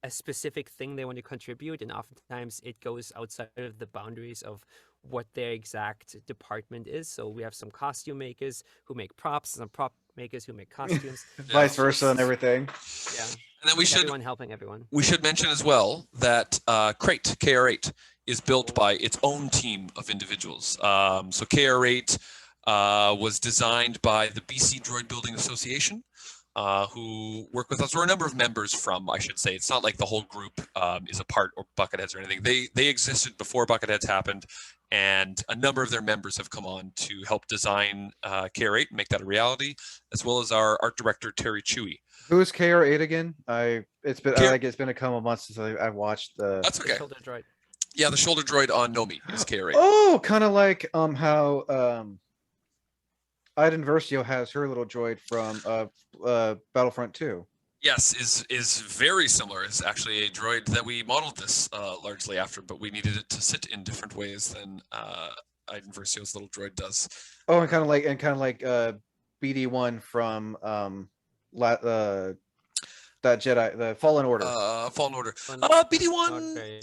[SPEAKER 3] a specific thing they want to contribute, and oftentimes it goes outside of the boundaries of what their exact department is. So we have some costume makers who make props, some prop makers who make costumes.
[SPEAKER 1] Vice versa and everything.
[SPEAKER 3] Yeah,
[SPEAKER 2] And then we should
[SPEAKER 3] everyone helping everyone.
[SPEAKER 2] We should mention as well that Crate, KR8, is built by its own team of individuals. So KR8 was designed by the BC Droid Building Association, who work with us, or a number of members from, I should say. It's not like the whole group is a part of Bucketheads or anything. They existed before Bucketheads happened, and a number of their members have come on to help design KR8 and make that a reality, as well as our art director, Terry Chewy.
[SPEAKER 1] Who's KR8 again? It's been
[SPEAKER 2] KR
[SPEAKER 1] like it's been a couple of months since I watched the.
[SPEAKER 2] That's
[SPEAKER 3] The
[SPEAKER 2] okay.
[SPEAKER 3] shoulder droid.
[SPEAKER 2] Yeah, the shoulder droid on Nomi is KR8.
[SPEAKER 1] Oh, kind of like how Iden Versio has her little droid from Battlefront 2.
[SPEAKER 2] Yes, is very similar. It's actually a droid that we modeled this largely after, but we needed it to sit in different ways than Iden Versio's little droid does.
[SPEAKER 1] Oh, and kind of like BD1 from that Jedi, the Fallen Order.
[SPEAKER 2] Fallen Order.
[SPEAKER 3] Fun-
[SPEAKER 2] BD1
[SPEAKER 3] Okay.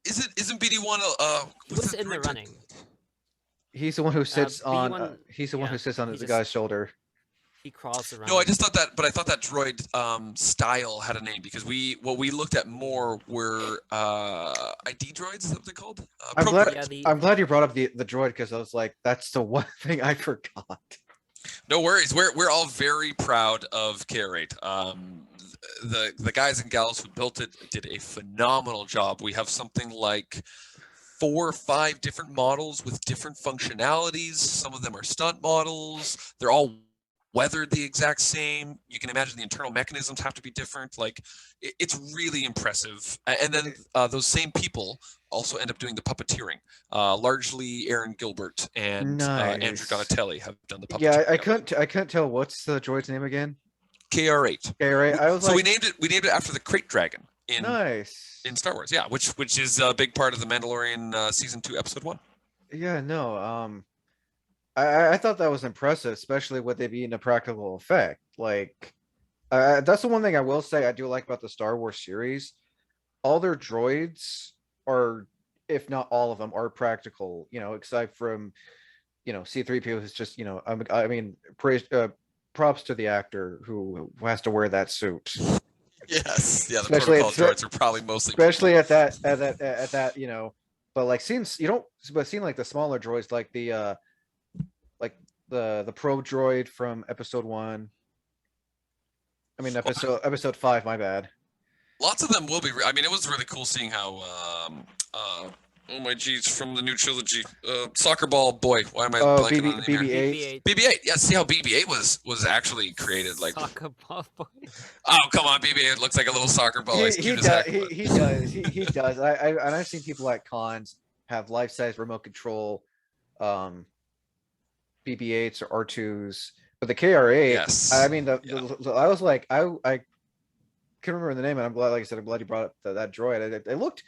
[SPEAKER 2] isn't BD1
[SPEAKER 3] He was in the running.
[SPEAKER 1] He's the one who sits on.
[SPEAKER 3] BD1
[SPEAKER 1] He's the one
[SPEAKER 3] yeah,
[SPEAKER 1] who sits on
[SPEAKER 3] he
[SPEAKER 1] the
[SPEAKER 3] just-
[SPEAKER 1] guy's shoulder.
[SPEAKER 3] He crawls around.
[SPEAKER 2] No, I just thought that, but I thought that droid style had a name because what we looked at more were ID droids. Is that what they're called?
[SPEAKER 1] I'm
[SPEAKER 2] Pro
[SPEAKER 1] glad.
[SPEAKER 2] droids.
[SPEAKER 1] I'm glad you brought up the droid because I was like, that's the one thing I forgot.
[SPEAKER 2] No worries. We're all very proud of KR8. The guys and gals who built it did a phenomenal job. We have something like 4 or 5 different models with different functionalities. Some of them are stunt models. They're all weathered the exact same. You can imagine the internal mechanisms have to be different. Like it's really impressive. And then those same people also end up doing the puppeteering. Largely Aaron Gilbert and Andrew
[SPEAKER 1] Nice.
[SPEAKER 2] Donatelli have done the puppeteering.
[SPEAKER 1] Yeah, I couldn't tell what's the droid's name again.
[SPEAKER 2] KR8.
[SPEAKER 1] KR8. I was
[SPEAKER 2] So
[SPEAKER 1] like,
[SPEAKER 2] we named it after the Crate Dragon in
[SPEAKER 1] nice.
[SPEAKER 2] in Star Wars. Yeah, which is a big part of the Mandalorian season 2 episode 1.
[SPEAKER 1] Yeah, no. I thought that was impressive, especially with it being a practical effect. Like, that's the one thing I will say I do like about the Star Wars series. All their droids are, if not all of them, are practical. You know, except from, C-3PO is just, I mean, praise, props to the actor who has to wear that suit,
[SPEAKER 2] Yes, yeah, the
[SPEAKER 1] Especially
[SPEAKER 2] protocol
[SPEAKER 1] at-
[SPEAKER 2] droids are probably mostly
[SPEAKER 1] especially at that. But like seeing like the smaller droids, like the the probe droid from episode 1. I mean,
[SPEAKER 2] Well,
[SPEAKER 1] episode 5. My bad.
[SPEAKER 2] lots of them will be. I mean, it was really cool seeing how. Oh my geez, from the new trilogy, soccer ball boy. Why am I
[SPEAKER 1] Oh,
[SPEAKER 2] blanking on the name here?
[SPEAKER 1] BB-8.
[SPEAKER 3] BB-8
[SPEAKER 2] BB-8. Yeah, see how BB-8 was actually created. Like,
[SPEAKER 3] soccer ball boy.
[SPEAKER 2] oh come on, BB-8 looks like a little soccer ball. He's
[SPEAKER 1] He
[SPEAKER 2] cute as
[SPEAKER 1] does.
[SPEAKER 2] heck. But
[SPEAKER 1] He does. He does. And I've seen people at cons have life-size remote control BB-8s or R2s, but the KR8.
[SPEAKER 2] Yes.
[SPEAKER 1] I mean,
[SPEAKER 2] Yeah.
[SPEAKER 1] I was like, I couldn't remember the name, and I'm glad, like I said, I'm glad you brought up that droid. It looked,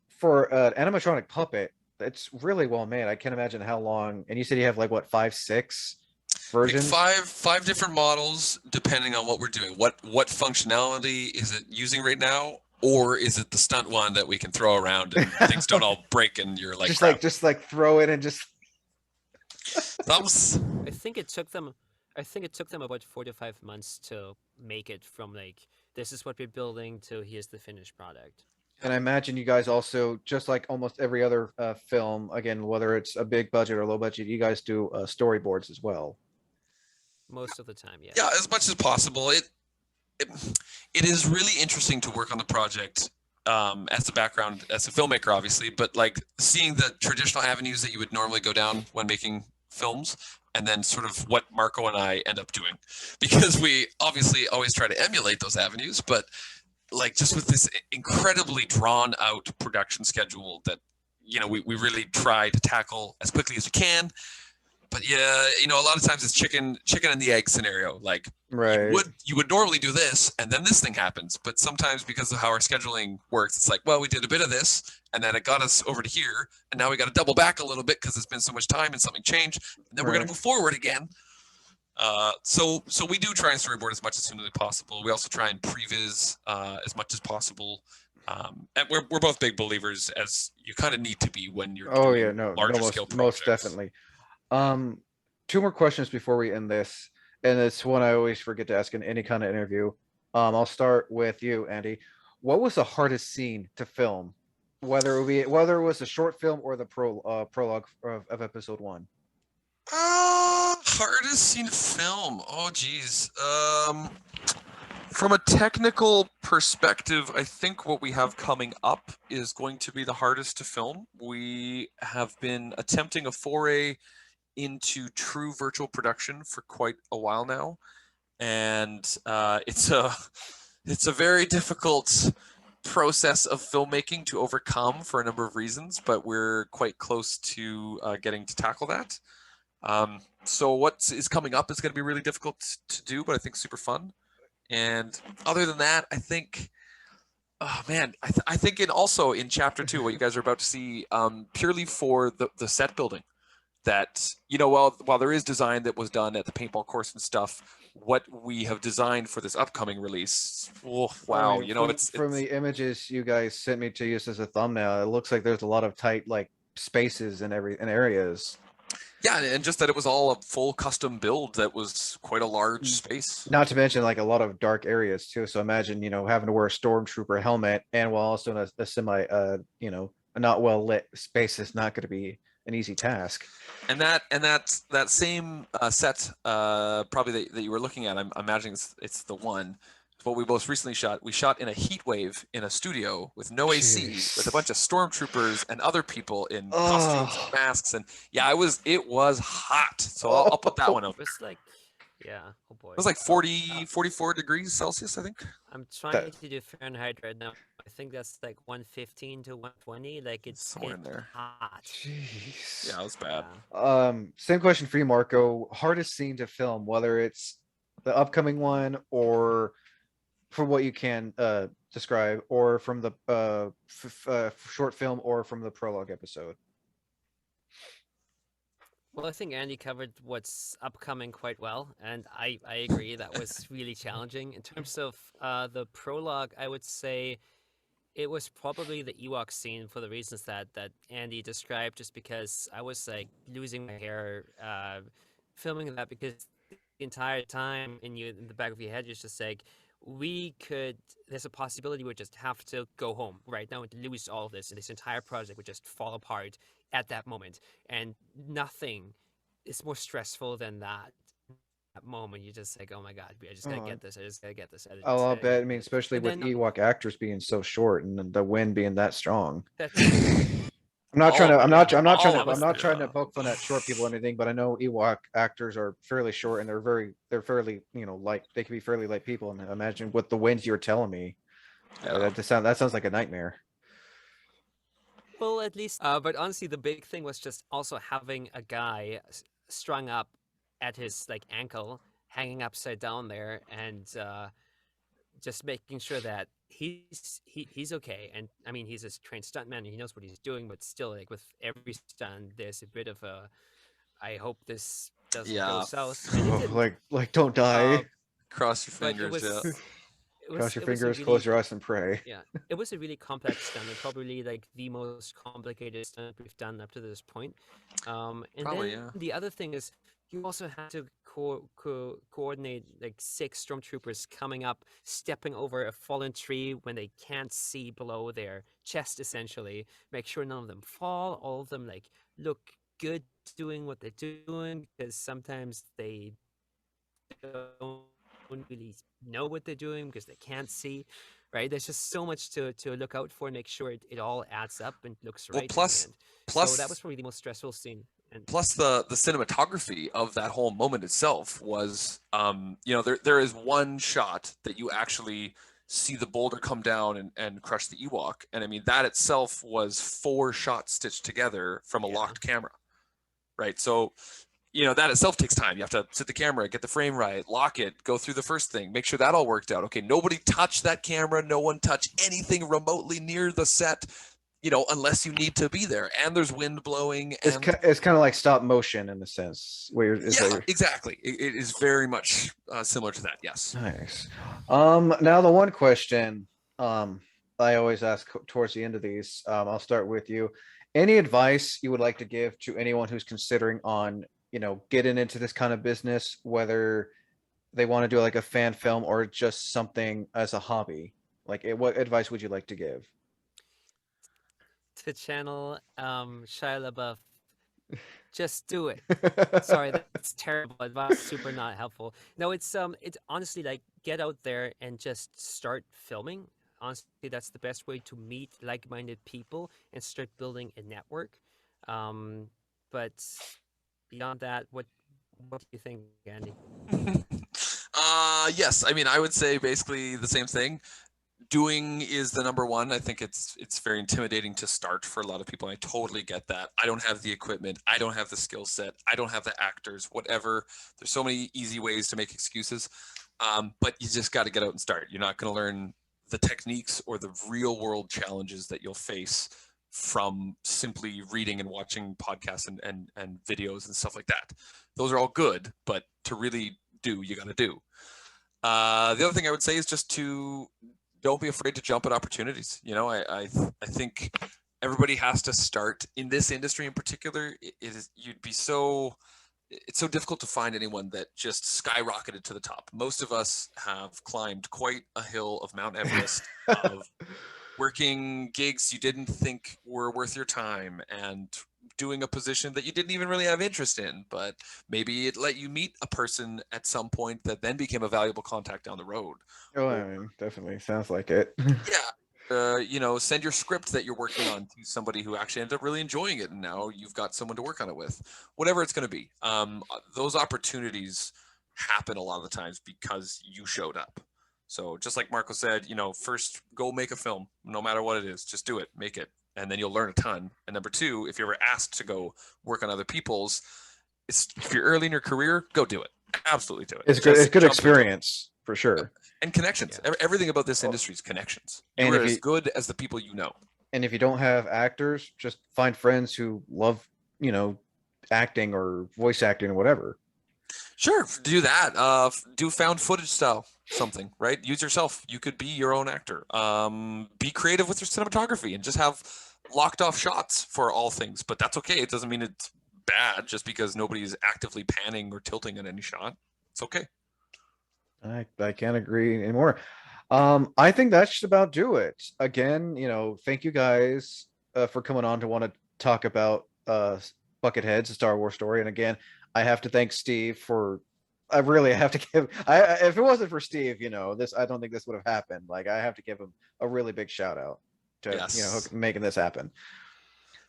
[SPEAKER 1] for an animatronic puppet, it's really well made. I can't imagine how long. And you said you have like what, 5, 6
[SPEAKER 2] Like
[SPEAKER 1] versions?
[SPEAKER 2] five different models depending on what we're doing. What functionality is it using right now, or is it the stunt one that we can throw around and things don't all break and you're like, crap.
[SPEAKER 1] just like throw it and just.
[SPEAKER 2] Thumbs.
[SPEAKER 3] I think it took them about 4 to 5 months to make it from like this is what we're building to here's the finished product.
[SPEAKER 1] And I imagine you guys also, just like almost every other film, again, whether it's a big budget or low budget, you guys do storyboards as well.
[SPEAKER 3] Most of the time, yes.
[SPEAKER 2] Yeah, as much as possible. It is really interesting to work on the project as a background, as a filmmaker, obviously, but like seeing the traditional avenues that you would normally go down when making films, and then sort of what Marco and I end up doing, because we obviously always try to emulate those avenues, but like just with this incredibly drawn out production schedule that, you know, we really try to tackle as quickly as we can. But yeah, you know, a lot of times it's chicken and the egg scenario. Like
[SPEAKER 1] Right.
[SPEAKER 2] you would normally do this and then this thing happens. But sometimes because of how our scheduling works, it's like, well, we did a bit of this and then it got us over to here. And now we got to double back a little bit because it's been so much time and something changed. And then we're going
[SPEAKER 1] Right.
[SPEAKER 2] to move forward again. So we do try and storyboard as much as soon as possible. We also try and previs as much as possible. And we're both big believers, as you kind of need to be when you're
[SPEAKER 1] Oh
[SPEAKER 2] doing
[SPEAKER 1] yeah, no,
[SPEAKER 2] larger scale
[SPEAKER 1] most
[SPEAKER 2] projects.
[SPEAKER 1] definitely. 2 more questions before we end this, and it's one I always forget to ask in any kind of interview. I'll start with you, Andy. What was the hardest scene to film, whether it was a short film or the prologue of episode 1?
[SPEAKER 2] Hardest scene to film. Oh geez. From a technical perspective, I think what we have coming up is going to be the hardest to film. We have been attempting a foray into true virtual production for quite a while now, and it's a very difficult process of filmmaking to overcome for a number of reasons, but we're quite close to getting to tackle that. So what is coming up is going to be really difficult to do, but I think super fun. And other than that, I think, oh man, I think also in chapter 2, what you guys are about to see, purely for the set building, that, you know, while there is design that was done at the paintball course and stuff, what we have designed for this upcoming release, oh wow,
[SPEAKER 1] I mean,
[SPEAKER 2] you know,
[SPEAKER 1] from the images you guys sent me to use as a thumbnail, it looks like there's a lot of tight like spaces and areas.
[SPEAKER 2] yeah, and just that it was all a full custom build that was quite a large space.
[SPEAKER 1] Not to mention like a lot of dark areas too. So imagine, you know, having to wear a stormtrooper helmet and while also in a semi, you know, a not well lit space is not going to be an easy task.
[SPEAKER 2] And that same set, probably that you were looking at, I'm imagining it's the one. What we most recently shot. We shot in a heat wave in a studio with no AC,
[SPEAKER 1] Jeez.
[SPEAKER 2] with a bunch of stormtroopers and other people in costumes and masks, and yeah, it was hot. So I'll put that one
[SPEAKER 3] It
[SPEAKER 2] up.
[SPEAKER 3] was like, yeah, oh boy.
[SPEAKER 2] It was like 44 degrees Celsius, I think.
[SPEAKER 3] I'm trying to do Fahrenheit right now. I think that's like 115 to 120. Like it's
[SPEAKER 2] Somewhere in there.
[SPEAKER 3] hot.
[SPEAKER 1] Jeez.
[SPEAKER 2] Yeah, it was bad.
[SPEAKER 3] Yeah.
[SPEAKER 1] Same question for you, Marco. Hardest scene to film, whether it's the upcoming one or from what you can describe, or from the short film, or from the prologue episode.
[SPEAKER 3] Well, I think Andy covered what's upcoming quite well, and I agree that was really challenging. In terms of the prologue, I would say it was probably the Ewok scene for the reasons that Andy described, just because I was like losing my hair filming that, because the entire time in the back of your head, you're just like, there's a possibility we just have to go home right now and lose all of this, and this entire project would just fall apart at that moment, and nothing it's more stressful than that. That moment, you're just like, oh my god, I just gotta
[SPEAKER 1] Oh,
[SPEAKER 3] get this. I just gotta get this. I
[SPEAKER 1] oh,
[SPEAKER 3] just
[SPEAKER 1] I'll
[SPEAKER 3] gotta
[SPEAKER 1] bet. I
[SPEAKER 3] get
[SPEAKER 1] mean,
[SPEAKER 3] this.
[SPEAKER 1] especially
[SPEAKER 3] And
[SPEAKER 1] with
[SPEAKER 3] then
[SPEAKER 1] Ewok actors being so short and the wind being that strong.
[SPEAKER 3] that's
[SPEAKER 1] I'm not trying
[SPEAKER 2] All
[SPEAKER 1] to.
[SPEAKER 2] of
[SPEAKER 1] I'm
[SPEAKER 2] it.
[SPEAKER 1] not. I'm not trying
[SPEAKER 2] All
[SPEAKER 1] to.
[SPEAKER 2] of
[SPEAKER 1] I'm
[SPEAKER 3] was
[SPEAKER 2] it,
[SPEAKER 1] not trying to
[SPEAKER 2] yeah.
[SPEAKER 1] poke fun at short people or anything. But I know Ewok actors are fairly short and they're very. They're fairly. Light. They can be fairly light people. And imagine with the winds you were telling me.
[SPEAKER 2] Yeah.
[SPEAKER 1] That sounds like a nightmare.
[SPEAKER 3] well, at least. But honestly, the big thing was just also having a guy strung up at his like ankle, hanging upside down there, and just making sure that he's okay. And I mean, he's a trained stuntman and he knows what he's doing, but still, like with every stunt, there's a bit of a I hope this doesn't go
[SPEAKER 2] Yeah.
[SPEAKER 3] south, and it didn't.
[SPEAKER 1] Like don't die.
[SPEAKER 3] Uh,
[SPEAKER 2] Cross your
[SPEAKER 3] but
[SPEAKER 2] fingers. Yeah.
[SPEAKER 1] Cross your
[SPEAKER 3] it was a
[SPEAKER 1] fingers. Close
[SPEAKER 3] really
[SPEAKER 1] your eyes and pray.
[SPEAKER 3] yeah, it was a really complex stunt and probably like the most complicated stunt we've done up to this point. And
[SPEAKER 2] Probably,
[SPEAKER 3] then
[SPEAKER 2] yeah.
[SPEAKER 3] the other thing is you also had to coordinate like 6 stormtroopers coming up, stepping over a fallen tree when they can't see below their chest, essentially. Make sure none of them fall. All of them like look good doing what they're doing because sometimes they don't really know what they're doing because they can't see, right? There's just so much to look out for and make sure it all adds up and looks
[SPEAKER 2] Well,
[SPEAKER 3] right in the
[SPEAKER 2] plus
[SPEAKER 3] end. So that was
[SPEAKER 2] plus
[SPEAKER 3] probably the most stressful scene. And
[SPEAKER 2] plus the cinematography of that whole moment itself was there is one shot that you actually see the boulder come down and crush the Ewok, and I mean that itself was 4 shots stitched together from a
[SPEAKER 3] Yeah.
[SPEAKER 2] locked camera, right? So that itself takes time. You have to set the camera, get the frame right, lock it, go through the first thing, make sure that all worked out. Okay, nobody touched that camera, no one touch anything remotely near the set, unless you need to be there. And there's wind blowing,
[SPEAKER 1] It's
[SPEAKER 2] and
[SPEAKER 1] it's kind of like stop motion in a sense. Where is
[SPEAKER 2] yeah,
[SPEAKER 1] what
[SPEAKER 2] exactly. It is very much similar to that. Yes.
[SPEAKER 1] nice. Now the one question I always ask towards the end of these. I'll start with you. Any advice you would like to give to anyone who's considering on getting into this kind of business, whether they want to do like a fan film or just something as a hobby? Like, what advice would you like to give?
[SPEAKER 3] to channel Shia LaBeouf, just do it. Sorry, that's terrible advice. Super not helpful. No, it's honestly like get out there and just start filming. Honestly, that's the best way to meet like-minded people and start building a network. But beyond that, what do you think, Andy?
[SPEAKER 2] Yes. I mean, I would say basically the same thing. Doing is the number one. I think it's very intimidating to start for a lot of people. I totally get that. I don't have the equipment. I don't have the skill set. I don't have the actors, whatever. There's so many easy ways to make excuses. But you just got to get out and start. You're not going to learn the techniques or the real world challenges that you'll face from simply reading and watching podcasts and videos and stuff like that. Those are all good, but to really do, you got to do. The other thing I would say is just to don't be afraid to jump at opportunities. I think everybody has to start in this industry in particular. It's so difficult to find anyone that just skyrocketed to the top. Most of us have climbed quite a hill of Mount Everest of working gigs you didn't think were worth your time and doing a position that you didn't even really have interest in, but maybe it let you meet a person at some point that then became a valuable contact down the road.
[SPEAKER 1] Oh, I mean, definitely sounds like it.
[SPEAKER 2] Yeah. Send your script that you're working on to somebody who actually ended up really enjoying it, and now you've got someone to work on it with. Whatever it's going to be. Those opportunities happen a lot of the times because you showed up. So just like Marco said, first go make a film, no matter what it is, just do it, make it, and then you'll learn a ton. And number two, if you're ever asked to go work on other people's, if you're early in your career, go do it. Absolutely do it.
[SPEAKER 1] It's good.
[SPEAKER 2] Just
[SPEAKER 1] It's good
[SPEAKER 2] jump into it.
[SPEAKER 1] experience for sure.
[SPEAKER 2] And connections.
[SPEAKER 3] Yeah.
[SPEAKER 2] Everything about this industry is connections.
[SPEAKER 1] And
[SPEAKER 2] You are
[SPEAKER 1] if
[SPEAKER 2] as
[SPEAKER 1] you-
[SPEAKER 2] good as the people you know.
[SPEAKER 1] And if you don't have actors, just find friends who love, acting or voice acting or whatever.
[SPEAKER 2] Sure, do that. Do found footage style something, right? Use yourself. You could be your own actor. Be creative with your cinematography and just have locked off shots for all things. But that's okay. It doesn't mean it's bad just because nobody's actively panning or tilting in any shot. It's okay.
[SPEAKER 1] I can't agree anymore. I think that should about do it. Again, thank you guys for coming on to want to talk about Bucketheads, a Star Wars story. And again, I have to thank Steve for. I really have to give. If it wasn't for Steve, this. I don't think this would have happened. Like I have to give him a really big shout out to
[SPEAKER 2] Yes.
[SPEAKER 1] making this happen.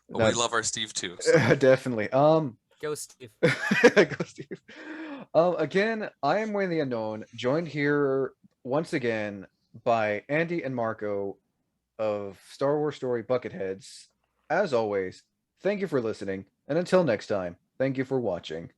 [SPEAKER 2] Well, we love our Steve too. So.
[SPEAKER 1] Definitely.
[SPEAKER 3] Go, Steve.
[SPEAKER 1] Go Steve. Again, I am Wayne the Unknown, joined here once again by Andy and Marco of Star Wars Story Bucketheads. As always, thank you for listening, and until next time, thank you for watching.